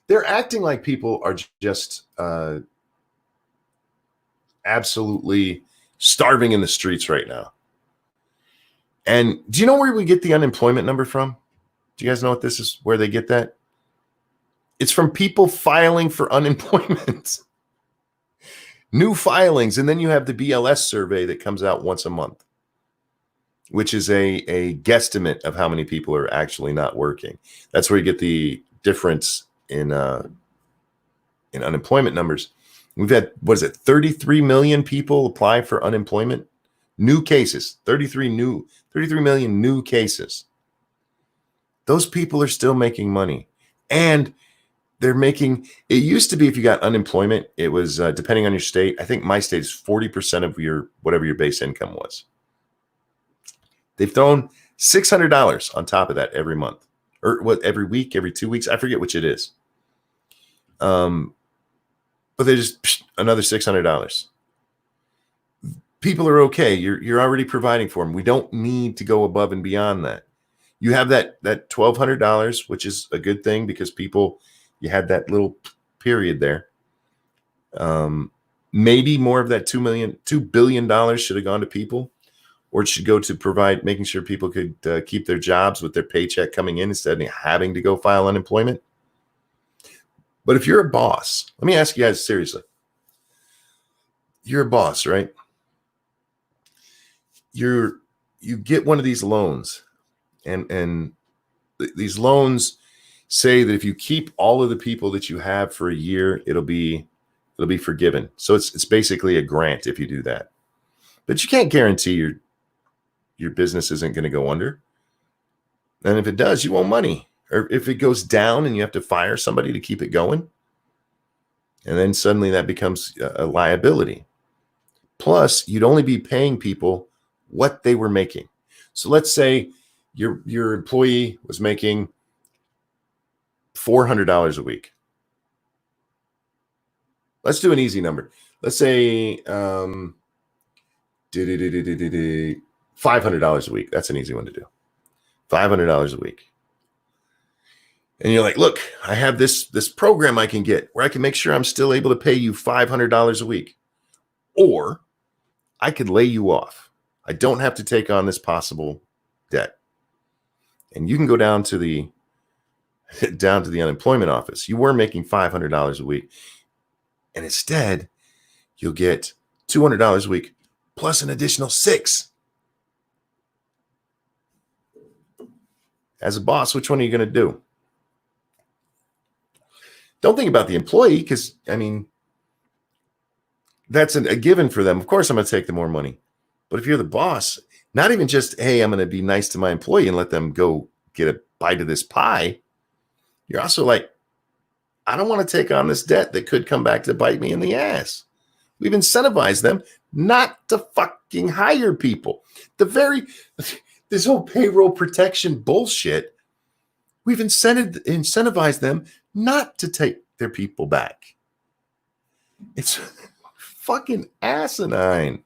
They're acting like people are just absolutely starving in the streets right now. And do you know where we get the unemployment number from? Do you guys know what this is, where they get that? It's from people filing for unemployment. New filings. And then you have the BLS survey that comes out once a month, which is a guesstimate of how many people are actually not working. That's where you get the difference in in unemployment numbers. We've had, 33 million people apply for unemployment? New cases, 33 million new cases. Those people are still making money. And they're making, it used to be if you got unemployment, it was depending on your state. I think my state is 40% of whatever your base income was. They've thrown $600 on top of that every month, or every week, every 2 weeks. I forget which it is. But they just another $600. People are okay. You're already providing for them. We don't need to go above and beyond that. You have that $1,200, which is a good thing because you had that little period there. Maybe more of that $2 billion should have gone to people, or it should go to making sure people could keep their jobs with their paycheck coming in instead of having to go file unemployment. But if you're a boss, let me ask you guys seriously. You're a boss, right? You get one of these loans, and these loans say that if you keep all of the people that you have for a year, it'll be forgiven. So it's basically a grant if you do that. But you can't guarantee your business isn't going to go under. And if it does, you owe money. Or if it goes down and you have to fire somebody to keep it going, and then suddenly that becomes a liability. Plus, you'd only be paying people what they were making. So let's say your employee was making $400 a week. Let's do an easy number. Let's say $500 a week. That's an easy one to do. $500 a week. And you're like, look, I have this program I can get where I can make sure I'm still able to pay you $500 a week. Or I could lay you off. I don't have to take on this possible debt. And you can go down to the unemployment office. You were making $500 a week. And instead, you'll get $200 a week plus an additional $6. As a boss, which one are you going to do? Don't think about the employee because, I mean, that's a given for them. Of course, I'm going to take the more money. But if you're the boss, not even just, hey, I'm going to be nice to my employee and let them go get a bite of this pie. You're also like, I don't want to take on this debt that could come back to bite me in the ass. We've incentivized them not to fucking hire people. This whole payroll protection bullshit, we've incentivized them not to take their people back. It's fucking asinine.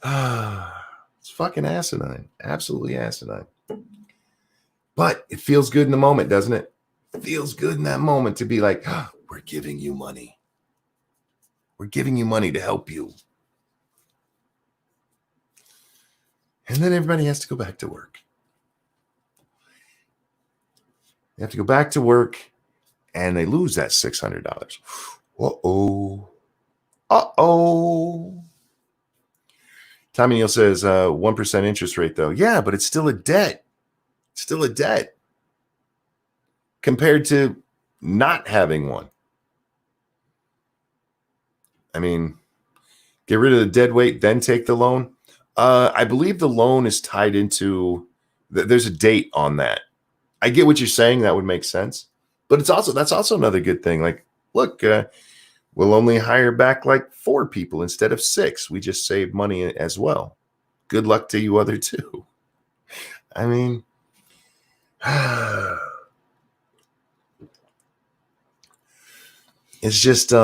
It's fucking asinine. Absolutely asinine. But it feels good in the moment, doesn't it? It feels good in that moment to be like, we're giving you money. We're giving you money to help you. And then everybody has to go back to work. They have to go back to work and they lose that $600. Uh-oh. Uh-oh. Tommy Neal says 1% interest rate, though. Yeah, but it's still a debt. It's still a debt compared to not having one. I mean, get rid of the dead weight, then take the loan. I believe the loan is tied into, there's a date on that. I get what you're saying. That would make sense. But that's also another good thing. Like, look, we'll only hire back like 4 people instead of 6. We just save money as well. Good luck to you other 2. I mean, it's just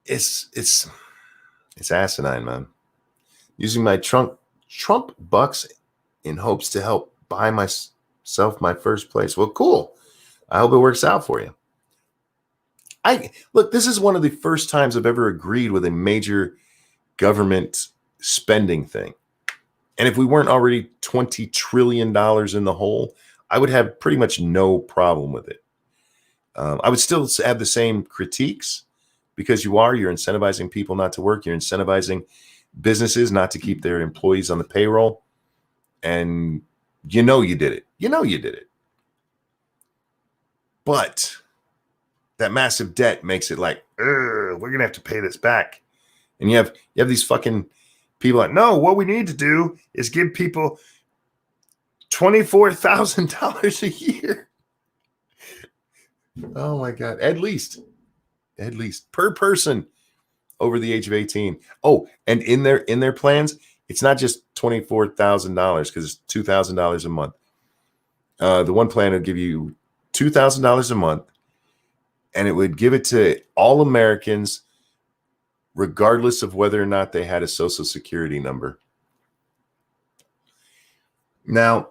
it's asinine, man. Using my Trump bucks in hopes to help buy myself my first place. Well, cool. I hope it works out for you. Look, this is one of the first times I've ever agreed with a major government spending thing. And if we weren't already $20 trillion in the hole, I would have pretty much no problem with it. I would still have the same critiques because you're incentivizing people not to work. You're incentivizing businesses not to keep their employees on the payroll. And you did it. You did it. But that massive debt makes it like, we're going to have to pay this back. And you have these fucking people like, no, what we need to do is give people $24,000 a year. Oh my God. At least per person over the age of 18. Oh, and in their plans, it's not just $24,000 because it's $2,000 a month. The one plan would give you $2,000 a month, and it would give it to all Americans, regardless of whether or not they had a social security number. Now,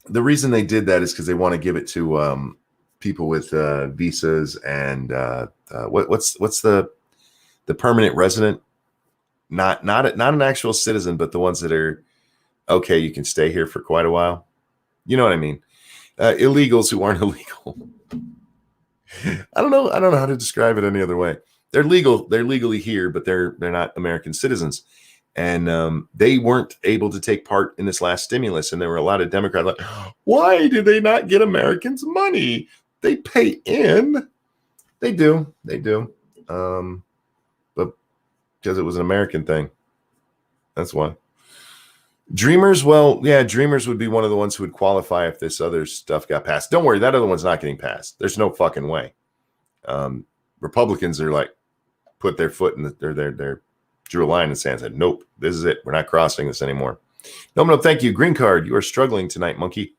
the reason they did that is because they want to give it to people with visas and what's the permanent resident, not an actual citizen, but the ones that are okay. You can stay here for quite a while. You know what I mean? Illegals who aren't illegal. I don't know how to describe it any other way. They're legal. They're legally here, but they're not American citizens. And they weren't able to take part in this last stimulus. And there were a lot of Democrats like, why did they not get Americans money? They pay in. They do. But because it was an American thing. That's why. Dreamers, well, yeah, Dreamers would be one of the ones who would qualify if this other stuff got passed. Don't worry, that other one's not getting passed. There's no fucking way. Republicans are like, put their foot in their drew a line in the sand and said, nope, this is it. We're not crossing this anymore. No, thank you. Green card, you are struggling tonight, monkey.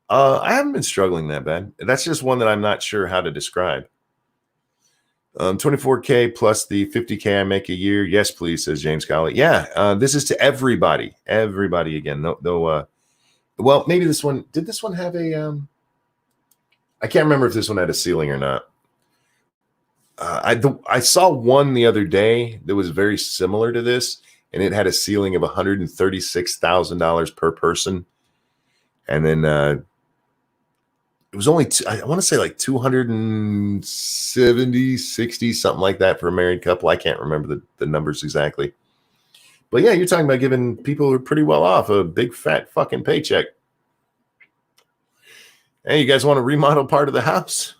I haven't been struggling that bad. That's just one that I'm not sure how to describe. 24K plus the 50K I make a year. Yes, please, says James Colley. Yeah, this is to everybody. Everybody again. Though, well, maybe this one. Did this one have a? I can't remember if this one had a ceiling or not. I saw one the other day that was very similar to this, and it had a ceiling of $136,000 per person, and then it was only, I want to say like 270, 60, something like that for a married couple. I can't remember the numbers exactly. But yeah, you're talking about giving people who are pretty well off a big fat fucking paycheck. Hey, you guys want to remodel part of the house?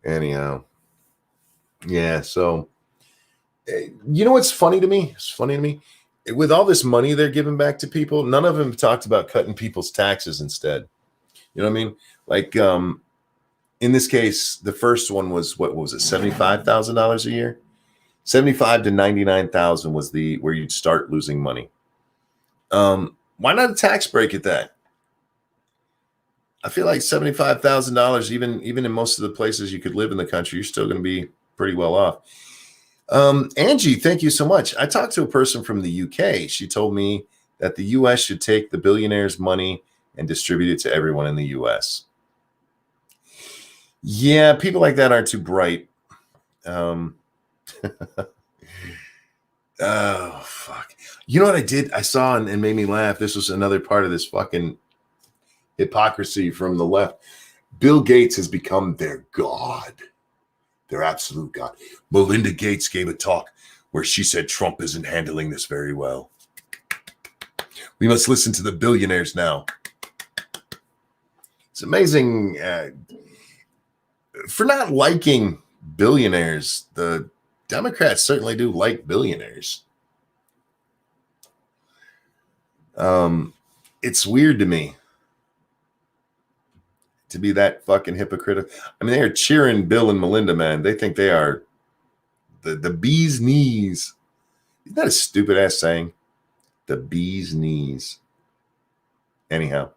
Anyhow. Yeah, so you know what's funny to me? It's funny to me. With all this money they're giving back to people, none of them talked about cutting people's taxes instead. You know what I mean? Like in this case, the first one was what was it, $75,000 a year? 75 to 99,000 was where you'd start losing money. Why not a tax break at that? I feel like $75,000, even in most of the places you could live in the country, you're still going to be pretty well off. Angie, thank you so much. I talked to a person from the UK. She told me that the US should take the billionaires' money and distribute it to everyone in the US. Yeah, people like that aren't too bright. Oh, fuck. You know what I did? I saw and made me laugh. This was another part of this fucking hypocrisy from the left. Bill Gates has become their god. Their absolute god. Melinda Gates gave a talk where she said Trump isn't handling this very well. We must listen to the billionaires now. It's amazing. For not liking billionaires, the Democrats certainly do like billionaires. It's weird to me to be that fucking hypocritical. I mean, they are cheering Bill and Melinda, man. They think they are the bee's knees. Isn't that a stupid ass saying? The bee's knees. Anyhow,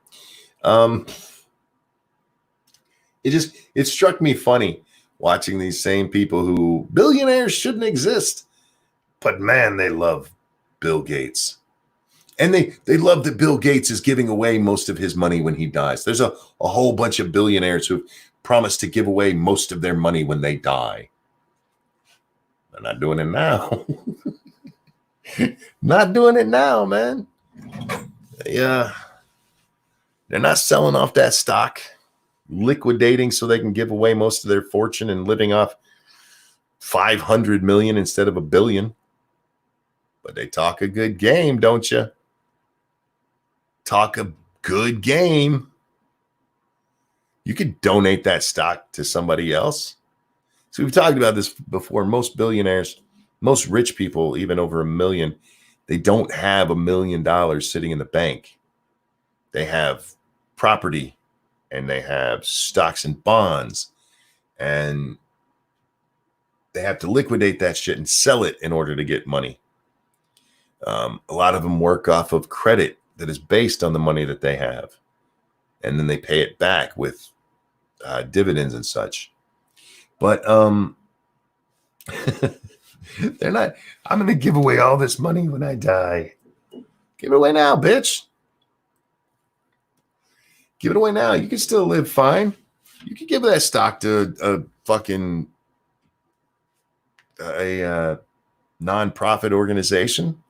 it struck me funny watching these same people who billionaires shouldn't exist, but man, they love Bill Gates. And they love that Bill Gates is giving away most of his money when he dies. There's a whole bunch of billionaires who've promised to give away most of their money when they die. They're not doing it now. Not doing it now, man. Yeah. They're not selling off that stock, liquidating so they can give away most of their fortune and living off 500 million instead of $1 billion. But they talk a good game, don't you? Talk a good game. You could donate that stock to somebody else. So we've talked about this before. Most billionaires, most rich people, even over $1 million, they don't have $1 million sitting in the bank. They have property and they have stocks and bonds, and they have to liquidate that shit and sell it in order to get money. A lot of them work off of credit that is based on the money that they have, and then they pay it back with dividends and such. But they're not. I'm going to give away all this money when I die. Give it away now, bitch. Give it away now. You can still live fine. You can give that stock to a fucking non-profit organization.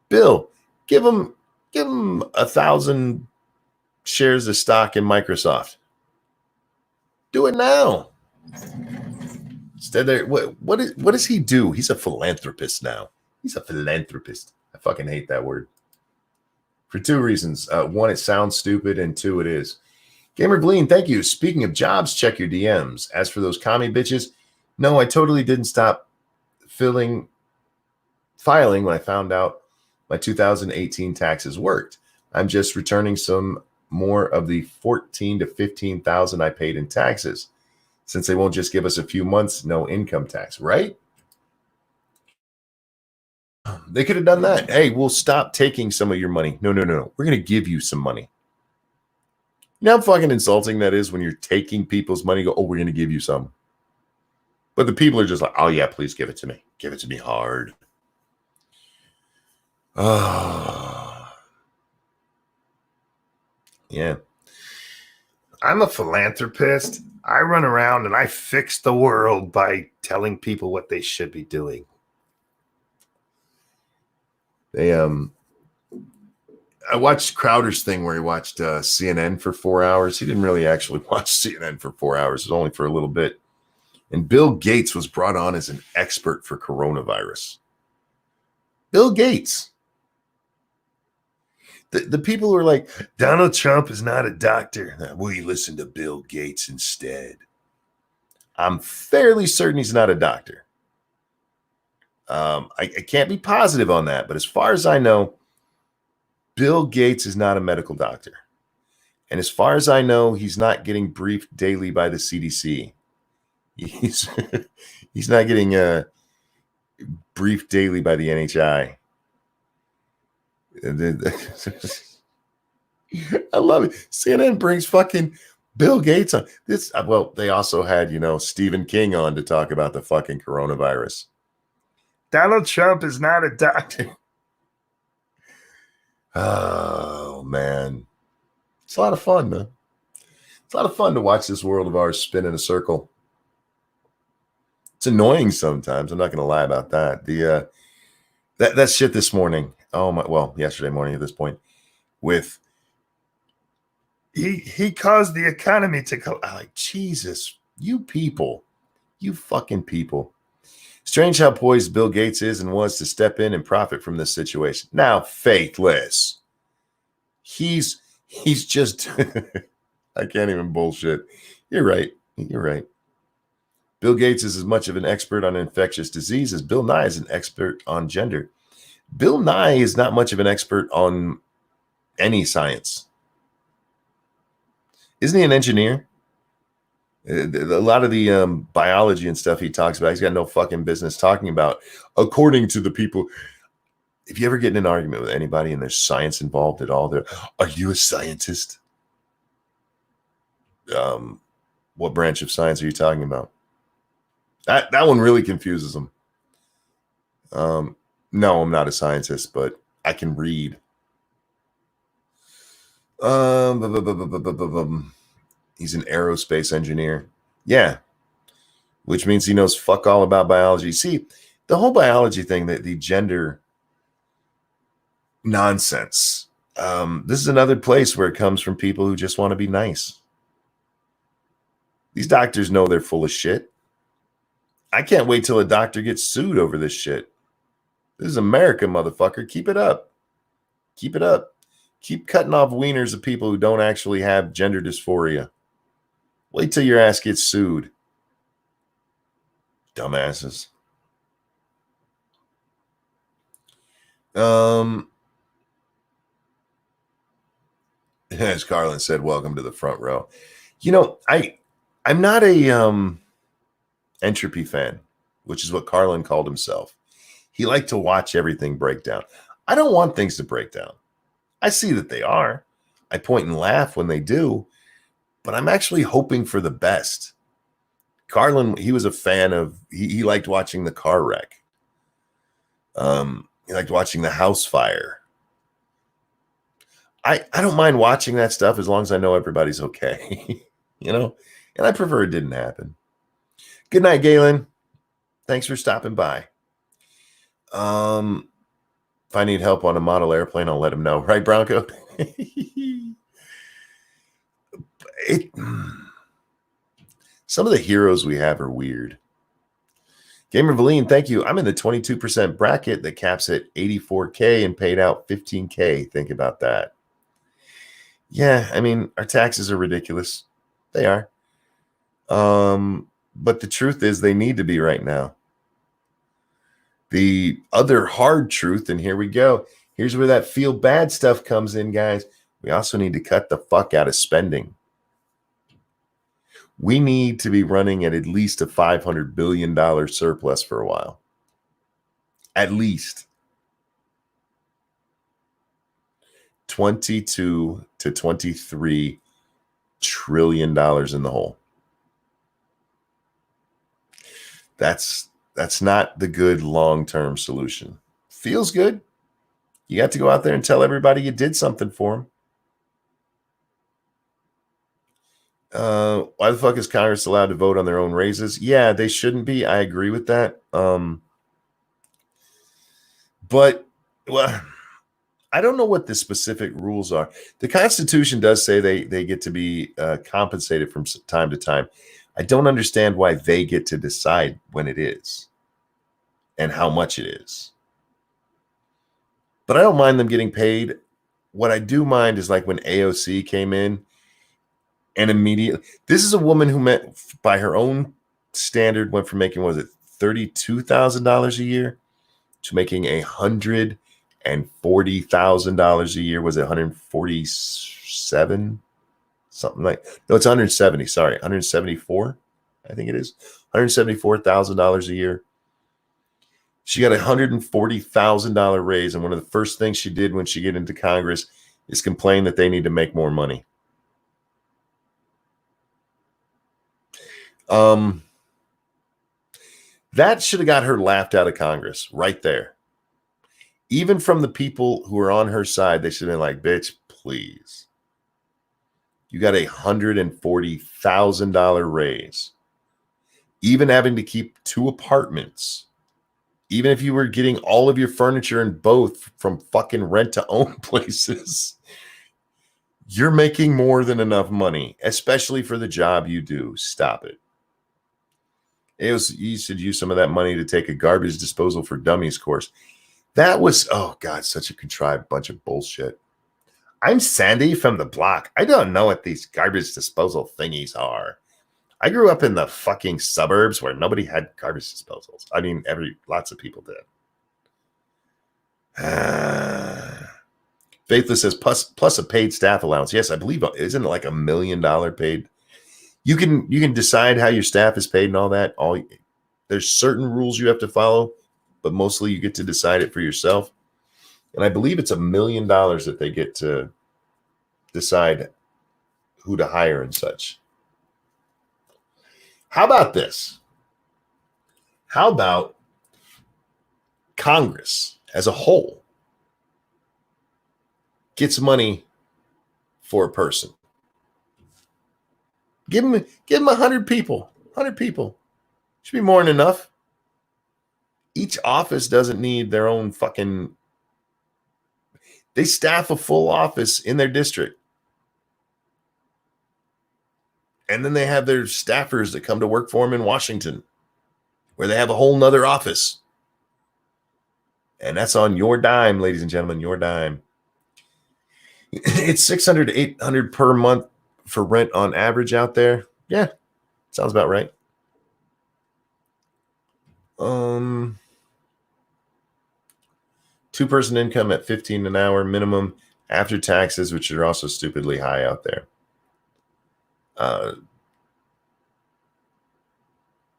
Bill, give them 1,000 shares of stock in Microsoft. Do it now. Instead, there. What does he do? He's a philanthropist now. He's a philanthropist. I fucking hate that word. For two reasons. One, it sounds stupid, and two, it is. Gamer Glean, thank you. Speaking of jobs, check your DMs. As for those commie bitches, no, I totally didn't stop filing when I found out my 2018 taxes worked. I'm just returning some more of the $14,000 to $15,000 I paid in taxes, since they won't just give us a few months, no income tax, right? They could have done that. Hey, we'll stop taking some of your money. No. We're going to give you some money. You know how fucking insulting that is when you're taking people's money, go, oh, we're going to give you some. But the people are just like, oh, yeah, please give it to me. Give it to me hard. Oh. Yeah. I'm a philanthropist. I run around and I fix the world by telling people what they should be doing. I watched Crowder's thing where he watched CNN for 4 hours. He didn't really actually watch CNN for 4 hours. It was only for a little bit. And Bill Gates was brought on as an expert for coronavirus. Bill Gates. The people who are like, Donald Trump is not a doctor. Will you listen to Bill Gates instead? I'm fairly certain he's not a doctor. I can't be positive on that, but as far as I know, Bill Gates is not a medical doctor. And as far as I know, he's not getting briefed daily by the CDC. He's not getting briefed daily by the NHI. I love it. CNN brings fucking Bill Gates on this. Well, they also had, Stephen King on to talk about the fucking coronavirus. Donald Trump is not a doctor. Oh, man. It's a lot of fun, man. It's a lot of fun to watch this world of ours spin in a circle. It's annoying sometimes. I'm not going to lie about that. That shit this morning. Oh my! Well, yesterday morning at this point, with he caused the economy to go. Like, Jesus, you people, you fucking people. Strange how poised Bill Gates is and was to step in and profit from this situation. Now, faithless. He's just. I can't even bullshit. You're right. You're right. Bill Gates is as much of an expert on infectious disease as Bill Nye is an expert on gender. Bill Nye is not much of an expert on any science. Isn't he an engineer? A lot of the biology and stuff he talks about, he's got no fucking business talking about, according to the people. If you ever get in an argument with anybody and there's science involved at all, are you a scientist? What branch of science are you talking about? That one really confuses them. No, I'm not a scientist, but I can read. He's an aerospace engineer. Yeah. Which means he knows fuck all about biology. See, the whole biology thing, the gender nonsense. This is another place where it comes from people who just want to be nice. These doctors know they're full of shit. I can't wait till a doctor gets sued over this shit. This is America, motherfucker. Keep it up. Keep it up. Keep cutting off wieners of people who don't actually have gender dysphoria. Wait till your ass gets sued. Dumbasses. As Carlin said, welcome to the front row. You know, I'm not a entropy fan, which is what Carlin called himself. He liked to watch everything break down. I don't want things to break down. I see that they are. I point and laugh when they do, but I'm actually hoping for the best. Carlin, he was a fan of, he liked watching the car wreck. He liked watching the house fire. I don't mind watching that stuff as long as I know everybody's okay, you know, and I prefer it didn't happen. Good night, Galen. Thanks for stopping by. If I need help on a model airplane, I'll let him know. Right, Bronco? Some of the heroes we have are weird. Gamer Valine, thank you. I'm in the 22% bracket that caps at 84K and paid out 15K. Think about that. Yeah, I mean, our taxes are ridiculous. They are. But the truth is they need to be right now. The other hard truth, and here we go. Here's where that feel bad stuff comes in, guys. We also need to cut the fuck out of spending. We need to be running at least a $500 billion surplus for a while. At least. 22 to 23 trillion dollars in the hole. That's not the good long-term solution. Feels good. You got to go out there and tell everybody you did something for them. Why the fuck is Congress allowed to vote on their own raises? Yeah, they shouldn't be. I agree with that. But well, I don't know what the specific rules are. The Constitution does say they get to be compensated from time to time. I don't understand why they get to decide when it is and how much it is. But I don't mind them getting paid. What I do mind is like when AOC came in and immediately, this is a woman who met by her own standard went from making, what was it, $32,000 a year to making $140,000 a year. Was it 147? Something like, no, it's 170. Sorry, 174. I think it is $174,000 a year. She got a $140,000 raise, and one of the first things she did when she get into Congress is complain that they need to make more money. That should have got her laughed out of Congress right there. Even from the people who are on her side, they should have been like, bitch, please. You got a $140,000 raise. Even having to keep 2 apartments. Even if you were getting all of your furniture in both from fucking rent to own places. You're making more than enough money, especially for the job you do. Stop it. You should use some of that money to take a garbage disposal for dummies course. That was, oh God, such a contrived bunch of bullshit. I'm Sandy from the block. I don't know what these garbage disposal thingies are. I grew up in the fucking suburbs where nobody had garbage disposals. I mean, lots of people did. Faithless says plus a paid staff allowance. Yes, I believe, isn't it like $1 million paid? You can decide how your staff is paid and all that. There's certain rules you have to follow, but mostly you get to decide it for yourself. And I believe it's $1 million that they get to decide who to hire and such. How about this? How about Congress as a whole gets money for a person? Give them 100 people. 100 people. Should be more than enough. Each office doesn't need their own fucking... They staff a full office in their district. And then they have their staffers that come to work for them in Washington, where they have a whole nother office. And that's on your dime, ladies and gentlemen, your dime. It's 600 to 800 per month for rent on average out there. Yeah, sounds about right. Two-person income at 15 an hour minimum after taxes, which are also stupidly high out there.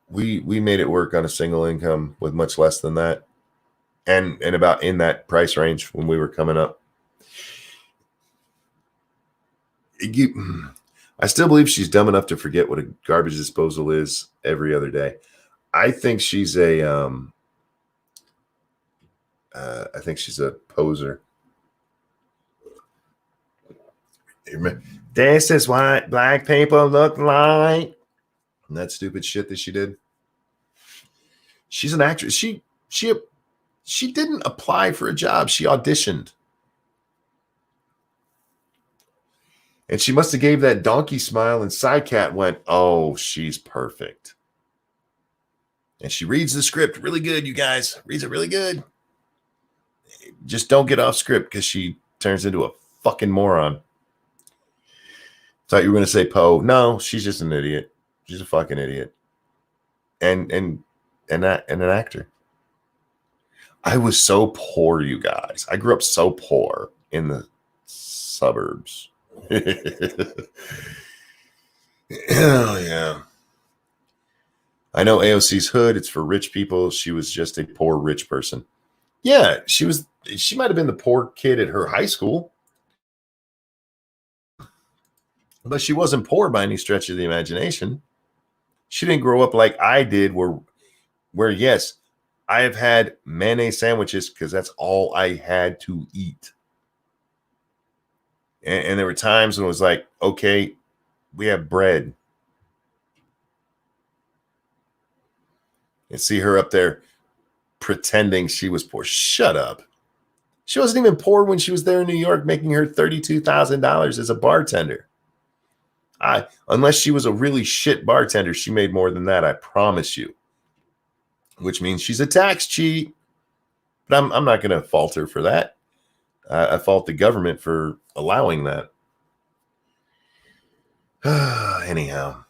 We made it work on a single income with much less than that, and about in that price range when we were coming up. I still believe she's dumb enough to forget what a garbage disposal is every other day. I think she's a I think she's a poser. This is what black people look like. And that stupid shit that she did. She's an actress. She didn't apply for a job. She auditioned. And she must have gave that donkey smile, and Sidecat went, oh, she's perfect. And she reads the script really good, you guys. Reads it really good. Just don't get off script because she turns into a fucking moron. Thought you were going to say Poe. No, she's just an idiot. She's a fucking idiot. And an actor. I was so poor, you guys. I grew up so poor in the suburbs. Oh, yeah. I know AOC's hood. It's for rich people. She was just a poor rich person. Yeah, she might have been the poor kid at her high school. But she wasn't poor by any stretch of the imagination. She didn't grow up like I did, where yes, I have had mayonnaise sandwiches because that's all I had to eat. And there were times when it was like, okay, we have bread. And see her up there pretending she was poor. Shut up. She wasn't even poor when she was there in New York making her $32,000 as a bartender. Unless she was a really shit bartender, she made more than that, I promise you. Which means she's a tax cheat. But I'm not going to fault her for that. I fault the government for allowing that. Anyhow.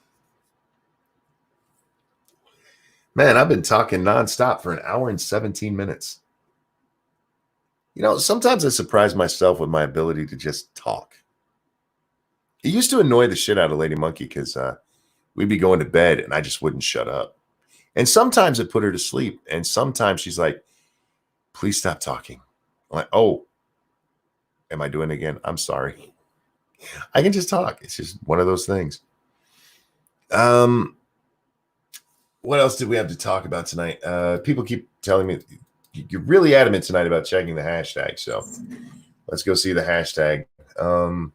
Man, I've been talking nonstop for an hour and 17 minutes. You know, sometimes I surprise myself with my ability to just talk. It used to annoy the shit out of Lady Monkey because we'd be going to bed and I just wouldn't shut up. And sometimes it put her to sleep. And sometimes she's like, please stop talking. I'm like, oh, am I doing it again? I'm sorry. I can just talk. It's just one of those things. What else did we have to talk about tonight? People keep telling me you're really adamant tonight about checking the hashtag. So let's go see the hashtag. I'm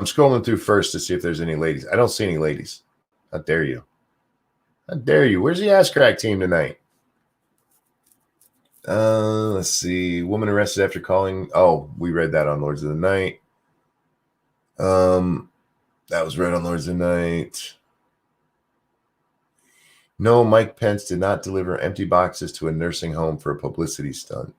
scrolling through first to see if there's any ladies. I don't see any ladies. How dare you? How dare you? Where's the ass crack team tonight? Let's see. Woman arrested after calling. Oh, we read that on Lords of the Night. That was read on Lords of the Night. No, Mike Pence did not deliver empty boxes to a nursing home for a publicity stunt.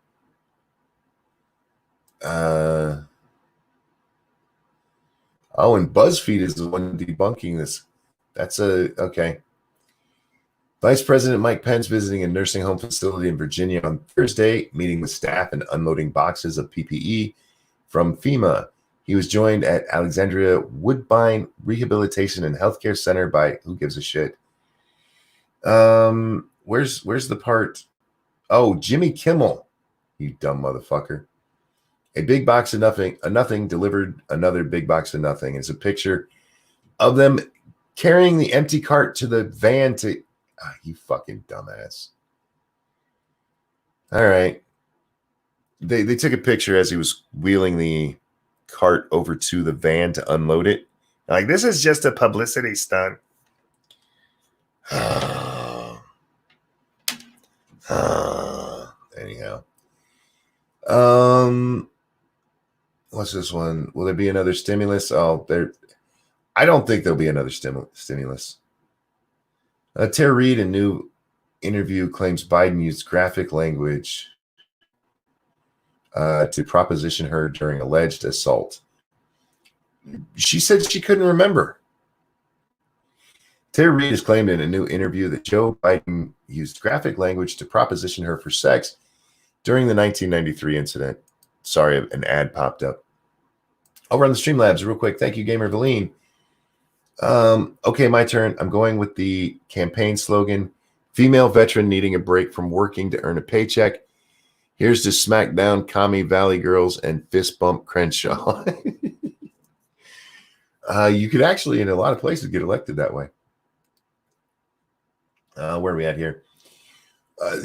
Oh, and BuzzFeed is the one debunking this. That's okay. Vice President Mike Pence visiting a nursing home facility in Virginia on Thursday, meeting with staff and unloading boxes of PPE from FEMA. He was joined at Alexandria Woodbine Rehabilitation and Healthcare Center by who gives a shit. Where's the part? Oh, Jimmy Kimmel, you dumb motherfucker. A big box of nothing delivered another big box of nothing. It's a picture of them carrying the empty cart to the van to. You fucking dumbass. All right. They took a picture as he was wheeling the cart over to the van to unload it. Like, this is just a publicity stunt. Anyhow. What's this one? Will there be another stimulus? Oh, I don't think there'll be another stimulus. Tara Reid, in new interview, claims Biden used graphic language to proposition her during alleged assault. She said she couldn't remember. Terry Reid has claimed in a new interview that Joe Biden used graphic language to proposition her for sex during the 1993 incident. Sorry, an ad popped up. I'll run the Streamlabs real quick. Thank you, Gamer Valine. Okay, my turn. I'm going with the campaign slogan, female veteran needing a break from working to earn a paycheck. Here's to smackdown commie Valley girls and fist bump Crenshaw. You could actually, in a lot of places, get elected that way. Where are we at here?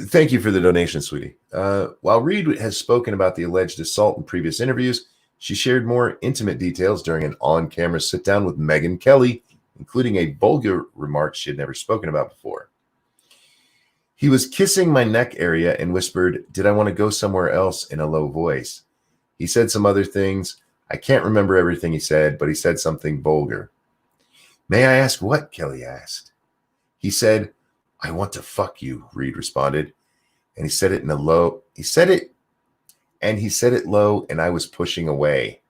Thank you for the donation, sweetie. While Reid has spoken about the alleged assault in previous interviews, she shared more intimate details during an on-camera sit-down with Megyn Kelly, including a vulgar remark she had never spoken about before. He was kissing my neck area and whispered, "Did I want to go somewhere else?" in a low voice. He said some other things. I can't remember everything he said, but he said something vulgar. May I ask what? Kelly asked. He said, "I want to fuck you," Reid responded. And he said it in a low, he said it low, and I was pushing away.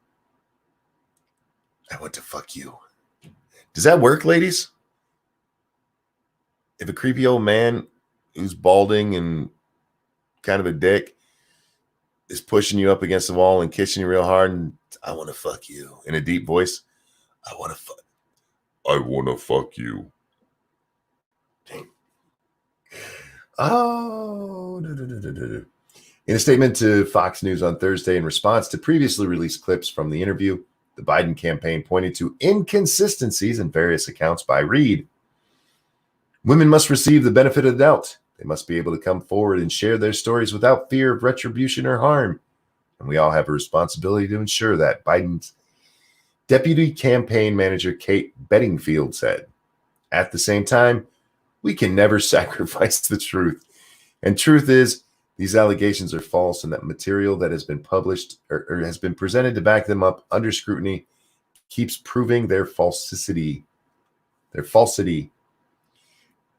I want to fuck you. Does that work, ladies? If a creepy old man who's balding and kind of a dick is pushing you up against the wall and kissing you real hard, and I want to fuck you in a deep voice, I want to fuck you. Oh, in a statement to Fox News on Thursday in response to previously released clips from the interview, the Biden campaign pointed to inconsistencies in various accounts by Reid. Women must receive the benefit of the doubt. They must be able to come forward and share their stories without fear of retribution or harm. And we all have a responsibility to ensure that, Biden's deputy campaign manager, Kate Bedingfield, said. At the same time, we can never sacrifice the truth. And truth is, these allegations are false, and that material that has been published or has been presented to back them up under scrutiny keeps proving their falsity.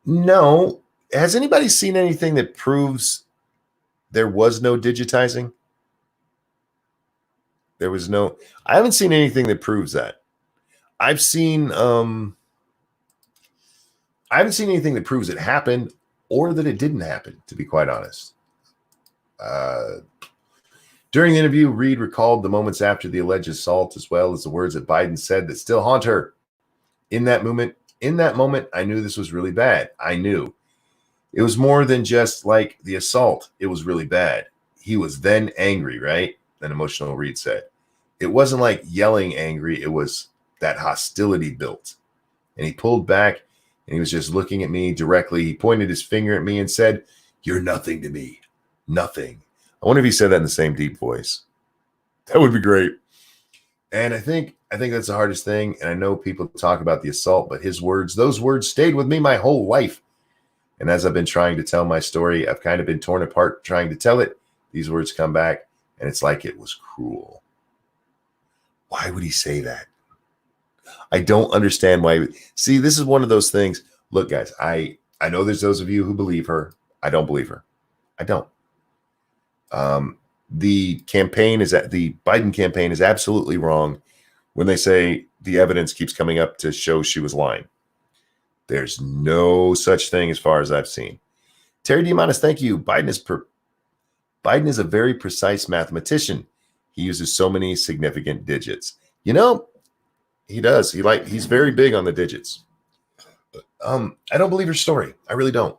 No. Has anybody seen anything that proves there was no digitizing? There was no. I haven't seen anything that proves that. I haven't seen anything that proves it happened or that it didn't happen, to be quite honest. During the interview, Reid recalled the moments after the alleged assault, as well as the words that Biden said that still haunt her. In that moment, I knew this was really bad. I knew. It was more than just like the assault. It was really bad. He was then angry, right? An emotional Reid said. It wasn't like yelling angry. It was that hostility built. And he pulled back, and he was just looking at me directly. He pointed his finger at me and said, "You're nothing to me. Nothing." I wonder if he said that in the same deep voice. That would be great. And I think that's the hardest thing. And I know people talk about the assault, but those words stayed with me my whole life. And as I've been trying to tell my story, I've kind of been torn apart trying to tell it. These words come back, and it's like it was cruel. Why would he say that? I don't understand why. See, this is one of those things. Look, guys, I know there's those of you who believe her. I don't believe her. I don't. The Biden campaign is absolutely wrong when they say the evidence keeps coming up to show she was lying. There's no such thing as far as I've seen. Terry Diamandis, thank you. Biden is a very precise mathematician. He uses so many significant digits. You know, he does. He's very big on the digits. I don't believe her story. I really don't.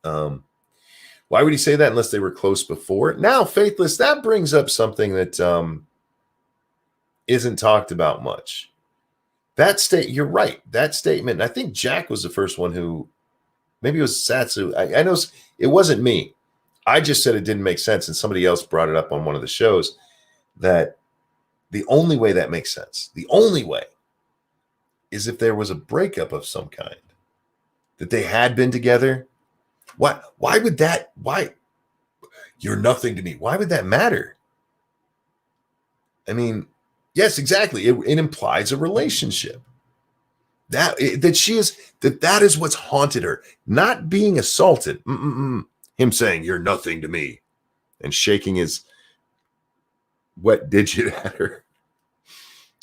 Why would he say that unless they were close before? Now, Faithless, that brings up something that isn't talked about much. You're right. That statement, I think Jack was the first one who, maybe it was Satsu. I know it wasn't me. I just said it didn't make sense, and somebody else brought it up on one of the shows that the only way that makes sense, the only way, is if there was a breakup of some kind, that they had been together. Why would that? Why? You're nothing to me. Why would that matter? I mean, yes, exactly. It implies a relationship. That is what's haunted her. Not being assaulted. Him saying, "You're nothing to me." and shaking his wet digit at her.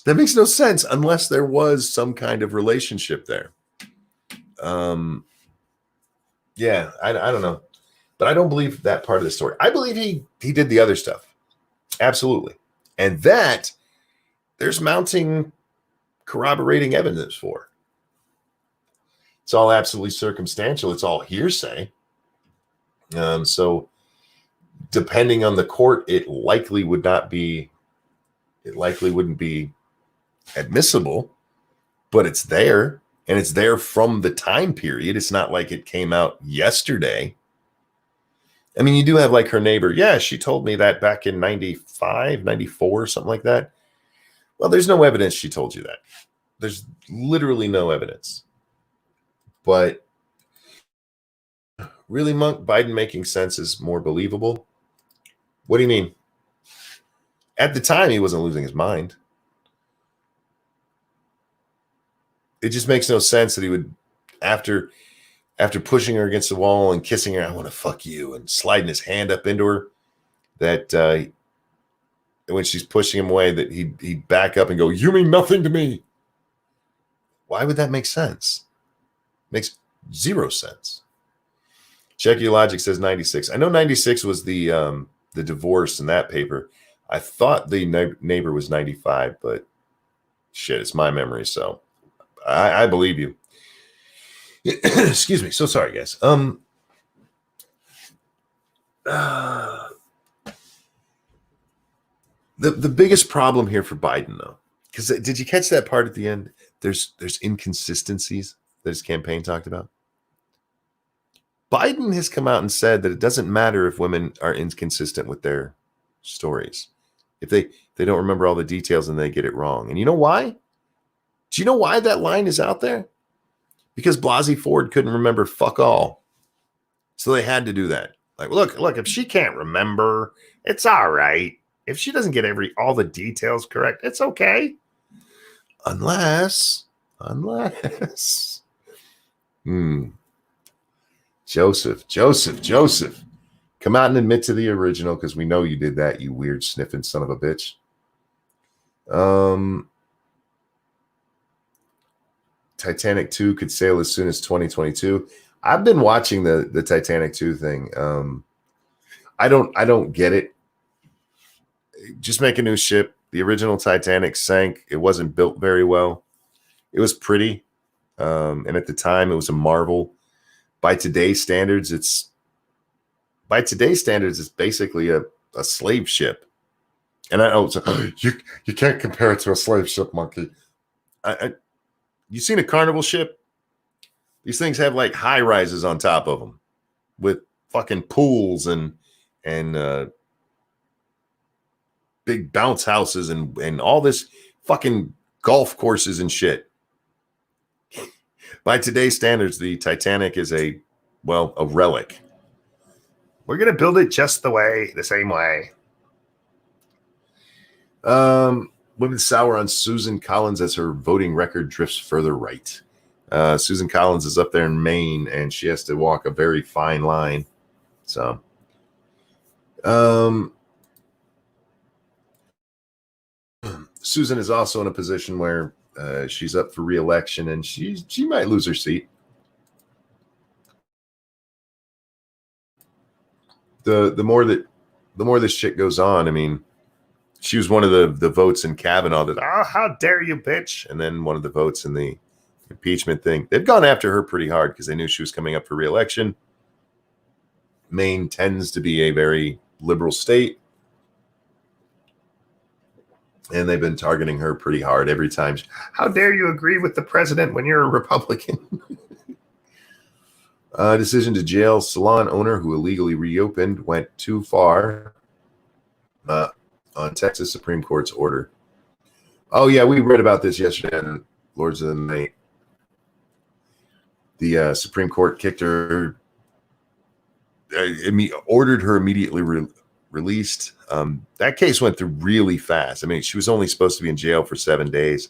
That makes no sense unless there was some kind of relationship there. Yeah, I don't know. But I don't believe that part of the story. I believe he did the other stuff. Absolutely. And that there's mounting corroborating evidence for. It's all absolutely circumstantial. It's all hearsay. So depending on the court, it likely wouldn't be admissible, but it's there, and it's there from the time period. It's not like it came out yesterday. I mean, you do have like her neighbor. Yeah, she told me that back in 95, 94, something like that. Well, there's no evidence she told you that. There's literally no evidence. But really, Monk, Biden making sense is more believable. What do you mean? At the time, he wasn't losing his mind. It just makes no sense that he would, after pushing her against the wall and kissing her, I want to fuck you, and sliding his hand up into her, that when she's pushing him away, that he'd back up and go, "You mean nothing to me." Why would that make sense? Makes zero sense. Check Your Logic says 96. I know 96 was the divorce in that paper. I thought the neighbor was 95, but shit, it's my memory, so I believe you. Excuse me. So sorry, guys. The biggest problem here for Biden, though, because did you catch that part at the end? There's inconsistencies that his campaign talked about. Biden has come out and said that it doesn't matter if women are inconsistent with their stories, if they don't remember all the details and they get it wrong. And you know why? Do you know why that line is out there? Because Blasey Ford couldn't remember fuck all. So they had to do that. Like, look, if she can't remember, it's all right. If she doesn't get all the details correct, it's okay. Unless. Joseph. Come out and admit to the original, because we know you did that, you weird sniffing son of a bitch. Titanic 2 could sail as soon as 2022. I've been watching the Titanic 2 thing. I don't get it. Just make a new ship. The original Titanic sank. It wasn't built very well. It was pretty. And at the time it was a marvel. By today's standards, it's basically a slave ship. And I know you can't compare it to a slave ship, monkey. You seen a carnival ship? These things have like high rises on top of them with fucking pools and big bounce houses and all this fucking golf courses and shit. By today's standards, the Titanic is a relic. We're going to build it just the same way. Women sour on Susan Collins as her voting record drifts further right. Susan Collins is up there in Maine, and she has to walk a very fine line. So, Susan is also in a position where she's up for re-election, and she might lose her seat. The more this shit goes on, I mean, she was one of the votes in Kavanaugh that, how dare you, bitch, and then one of the votes in the impeachment thing. They've gone after her pretty hard because they knew she was coming up for re-election. Maine tends to be a very liberal state, and they've been targeting her pretty hard every time. How dare you agree with the president when you're a Republican? Decision to jail salon owner who illegally reopened went too far on Texas Supreme Court's order. Oh, yeah, we read about this yesterday on Lords of the Night. The Supreme Court kicked her, ordered her immediately released. That case went through really fast. I mean, she was only supposed to be in jail for 7 days.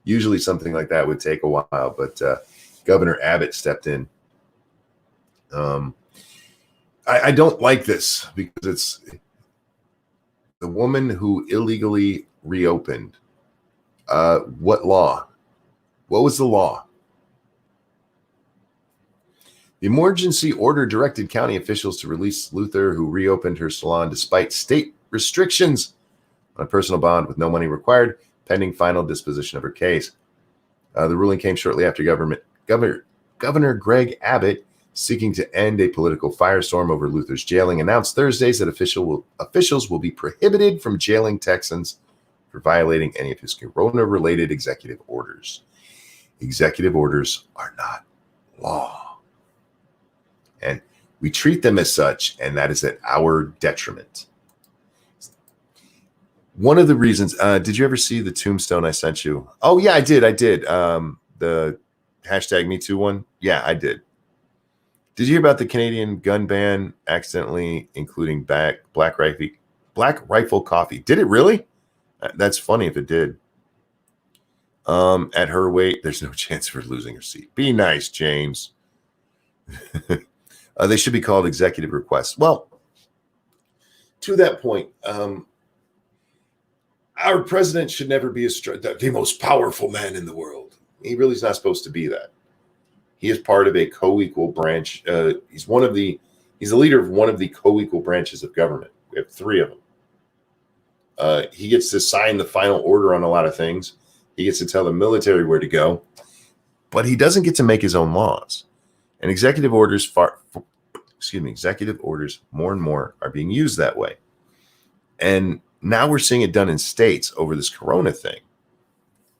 Usually something like that would take a while, but Governor Abbott stepped in. I don't like this because it's the woman who illegally reopened. What law? What was the law? The emergency order directed county officials to release Luther, who reopened her salon despite state restrictions on a personal bond with no money required, pending final disposition of her case. The ruling came shortly after Governor Greg Abbott, seeking to end a political firestorm over Luther's jailing, announced Thursdays that officials will be prohibited from jailing Texans for violating any of his corona-related executive orders. Executive orders are not law. And we treat them as such, and that is at our detriment. One of the reasons, did you ever see the tombstone I sent you? Oh, yeah, I did. The hashtag #MeToo one? Yeah, I did. Did you hear about the Canadian gun ban accidentally including black rifle coffee? Did it really? That's funny if it did. At her weight, there's no chance for losing her seat. Be nice, James. They should be called executive requests. Well, to that point, our president should never be the most powerful man in the world. He really is not supposed to be that. He is part of a co-equal branch. He's a leader of one of the co-equal branches of government. We have 3 of them. He gets to sign the final order on a lot of things. He gets to tell the military where to go, but he doesn't get to make his own laws. And executive orders more and more are being used that way. And now we're seeing it done in states over this corona thing.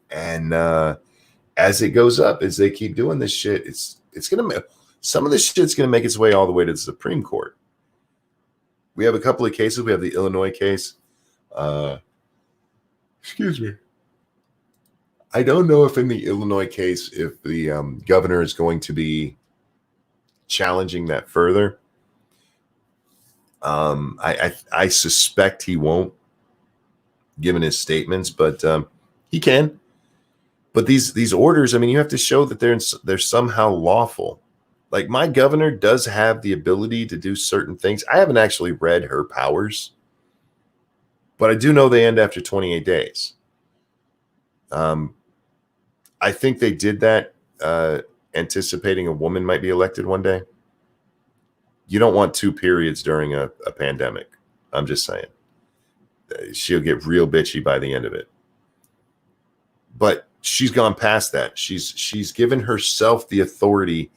And as it goes up, as they keep doing this shit, some of this shit's gonna make its way all the way to the Supreme Court. We have a couple of cases. We have the Illinois case. Excuse me. I don't know if in the Illinois case, if the governor is going to be challenging that further. I suspect he won't, given his statements, but he can. But these orders, I mean, you have to show that they're somehow lawful. Like, my governor does have the ability to do certain things. I haven't actually read her powers, but I do know they end after 28 days. I think they did that anticipating a woman might be elected one day. You don't want 2 periods during a pandemic. I'm just saying. She'll get real bitchy by the end of it. But she's gone past that. She's given herself the authority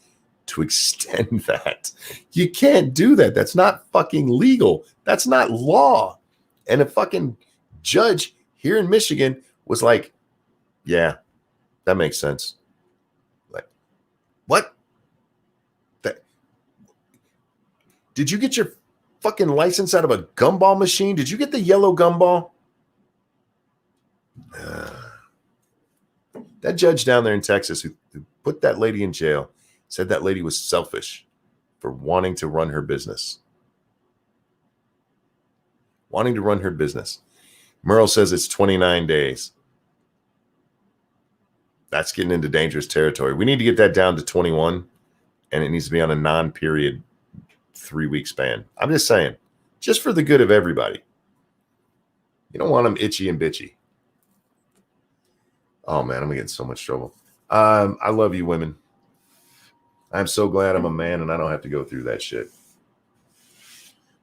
to extend that. You can't do that. That's not fucking legal. That's not law. And a fucking judge here in Michigan was like, yeah, that makes sense. Like, what? Did you get your fucking license out of a gumball machine? Did you get the yellow gumball? That judge down there in Texas who put that lady in jail said that lady was selfish for wanting to run her business. Wanting to run her business. Merle says it's 29 days. That's getting into dangerous territory. We need to get that down to 21, and it needs to be on a non-period 3-week span. I'm just saying, just for the good of everybody. You don't want them itchy and bitchy. Oh man, I'm gonna get in so much trouble. I love you, women. I'm so glad I'm a man and I don't have to go through that shit.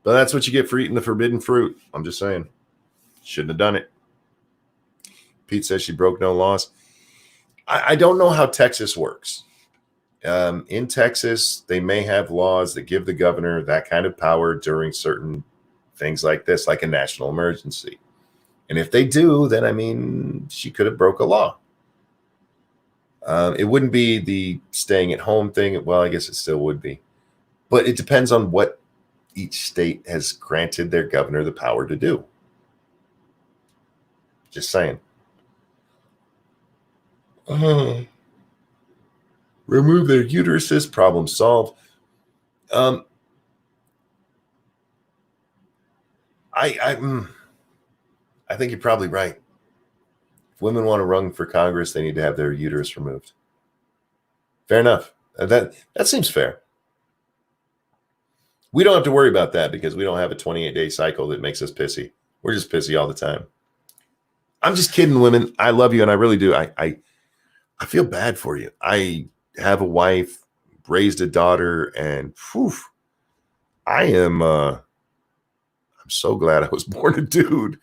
But that's what you get for eating the forbidden fruit. I'm just saying. Shouldn't have done it. Pete says she broke no laws. I don't know how Texas works. In Texas, they may have laws that give the governor that kind of power during certain things like this, like a national emergency. And if they do, then, I mean, she could have broke a law. It wouldn't be the staying at home thing. Well, I guess it still would be. But it depends on what each state has granted their governor the power to do. Just saying. Remove their uteruses, problem solved. I think you're probably right. If women want to run for Congress, they need to have their uterus removed. Fair enough. That seems fair. We don't have to worry about that because we don't have a 28-day cycle that makes us pissy. We're just pissy all the time. I'm just kidding, women. I love you, and I really do. I feel bad for you. I have a wife, raised a daughter, and I'm so glad I was born a dude.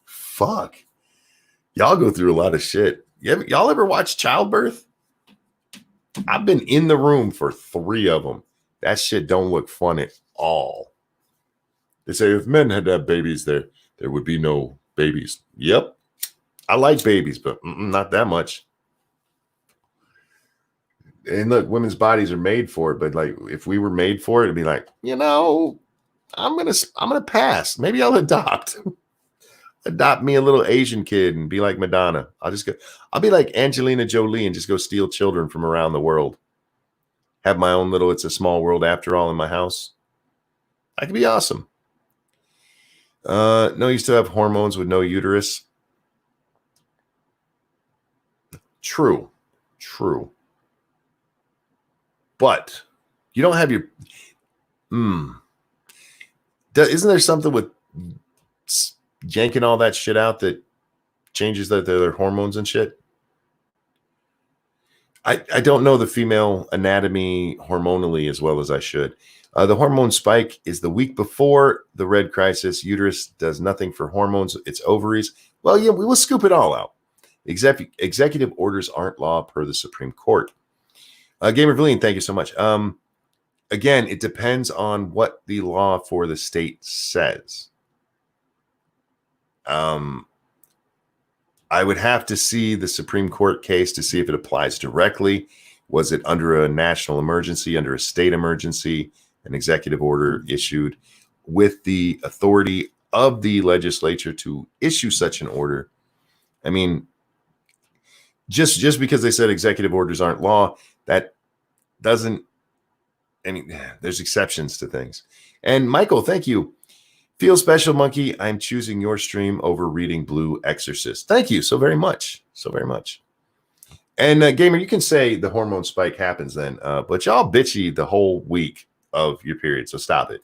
Fuck. Y'all go through a lot of shit. Y'all ever watch childbirth? I've been in the room for 3 of them. That shit don't look fun at all. They say if men had to have babies, there would be no babies. Yep. I like babies, but not that much. And look, women's bodies are made for it, but like if we were made for it, it'd be like, I'm gonna pass. Maybe I'll adopt me a little Asian kid and be like Madonna. I'll be like Angelina Jolie and just go steal children from around the world. Have my own little It's a Small World After All in my house. I could be awesome. No, you still have hormones with no uterus. True. But you don't have your isn't there something with yanking all that shit out that changes their hormones and shit? I don't know the female anatomy hormonally as well as I should. The hormone spike is the week before the red crisis. Uterus does nothing for hormones. It's ovaries. Well, yeah, we will scoop it all out. Executive orders aren't law per the Supreme Court. Gamer Villian, thank you so much. Again, it depends on what the law for the state says. I would have to see the Supreme Court case to see if it applies directly. Was it under a national emergency, under a state emergency, an executive order issued with the authority of the legislature to issue such an order? I mean, just because they said executive orders aren't law, that doesn't, there's exceptions to things. And Michael, thank you. Feel special, Monkey. I'm choosing your stream over reading Blue Exorcist. Thank you so very much. And Gamer, you can say the hormone spike happens then, but y'all bitchy the whole week of your period, so stop it.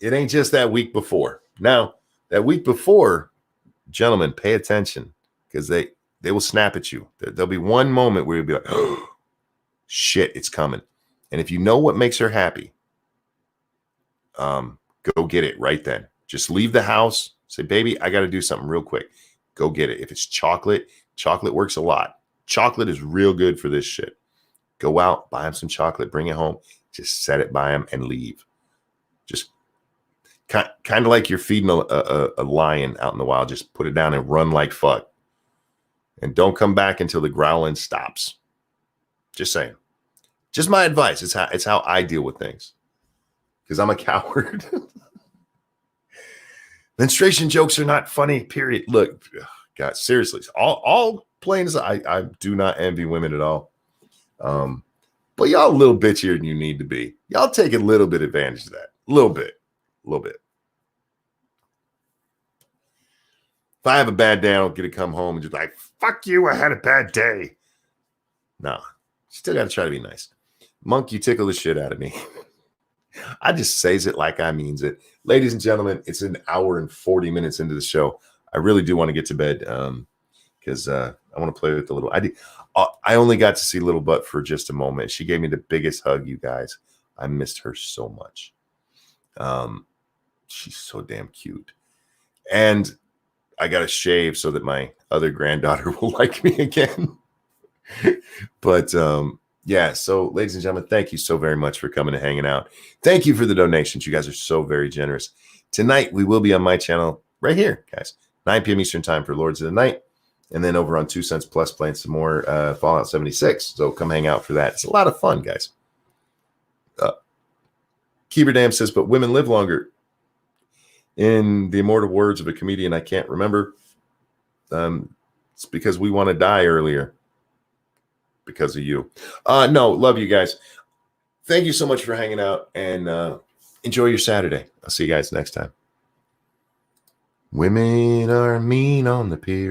It ain't just that week before. Now, that week before, gentlemen, pay attention because they will snap at you. There'll be one moment where you'll be like, oh, shit, it's coming. And if you know what makes her happy, go get it right then. Just leave the house. Say, baby, I got to do something real quick. Go get it. If it's chocolate works a lot. Chocolate is real good for this shit. Go out, buy him some chocolate, bring it home, just set it by him and leave. Just kind of like you're feeding a lion out in the wild. Just put it down and run like fuck. And don't come back until the growling stops. Just saying. Just my advice. It's how I deal with things. Because I'm a coward. Menstruation jokes are not funny, period. Look, God, seriously. All plain as I do not envy women at all. But y'all a little bitchier than you need to be. Y'all take a little bit advantage of that. A little bit. If I have a bad day, I don't get to come home and just like, fuck you, I had a bad day. No, still got to try to be nice. Monk, you tickle the shit out of me. I just says it like I means it. Ladies and gentlemen, it's an hour and 40 minutes into the show. I really do want to get to bed because I want to play with the little. I only got to see Little Butt for just a moment. She gave me the biggest hug, you guys. I missed her so much. She's so damn cute. And I got to shave so that my other granddaughter will like me again. But yeah, so ladies and gentlemen, thank you so very much for coming and hanging out. Thank you for the donations. You guys are so very generous. Tonight, we will be on my channel right here, guys. 9 p.m. Eastern time for Lords of the Night. And then over on 2 Cents Plus playing some more Fallout 76. So come hang out for that. It's a lot of fun, guys. Keeberdam says, but women live longer. In the immortal words of a comedian I can't remember, it's because we want to die earlier. Because of you. No, love you guys. Thank you so much for hanging out and enjoy your Saturday. I'll see you guys next time. Women are mean on the pier.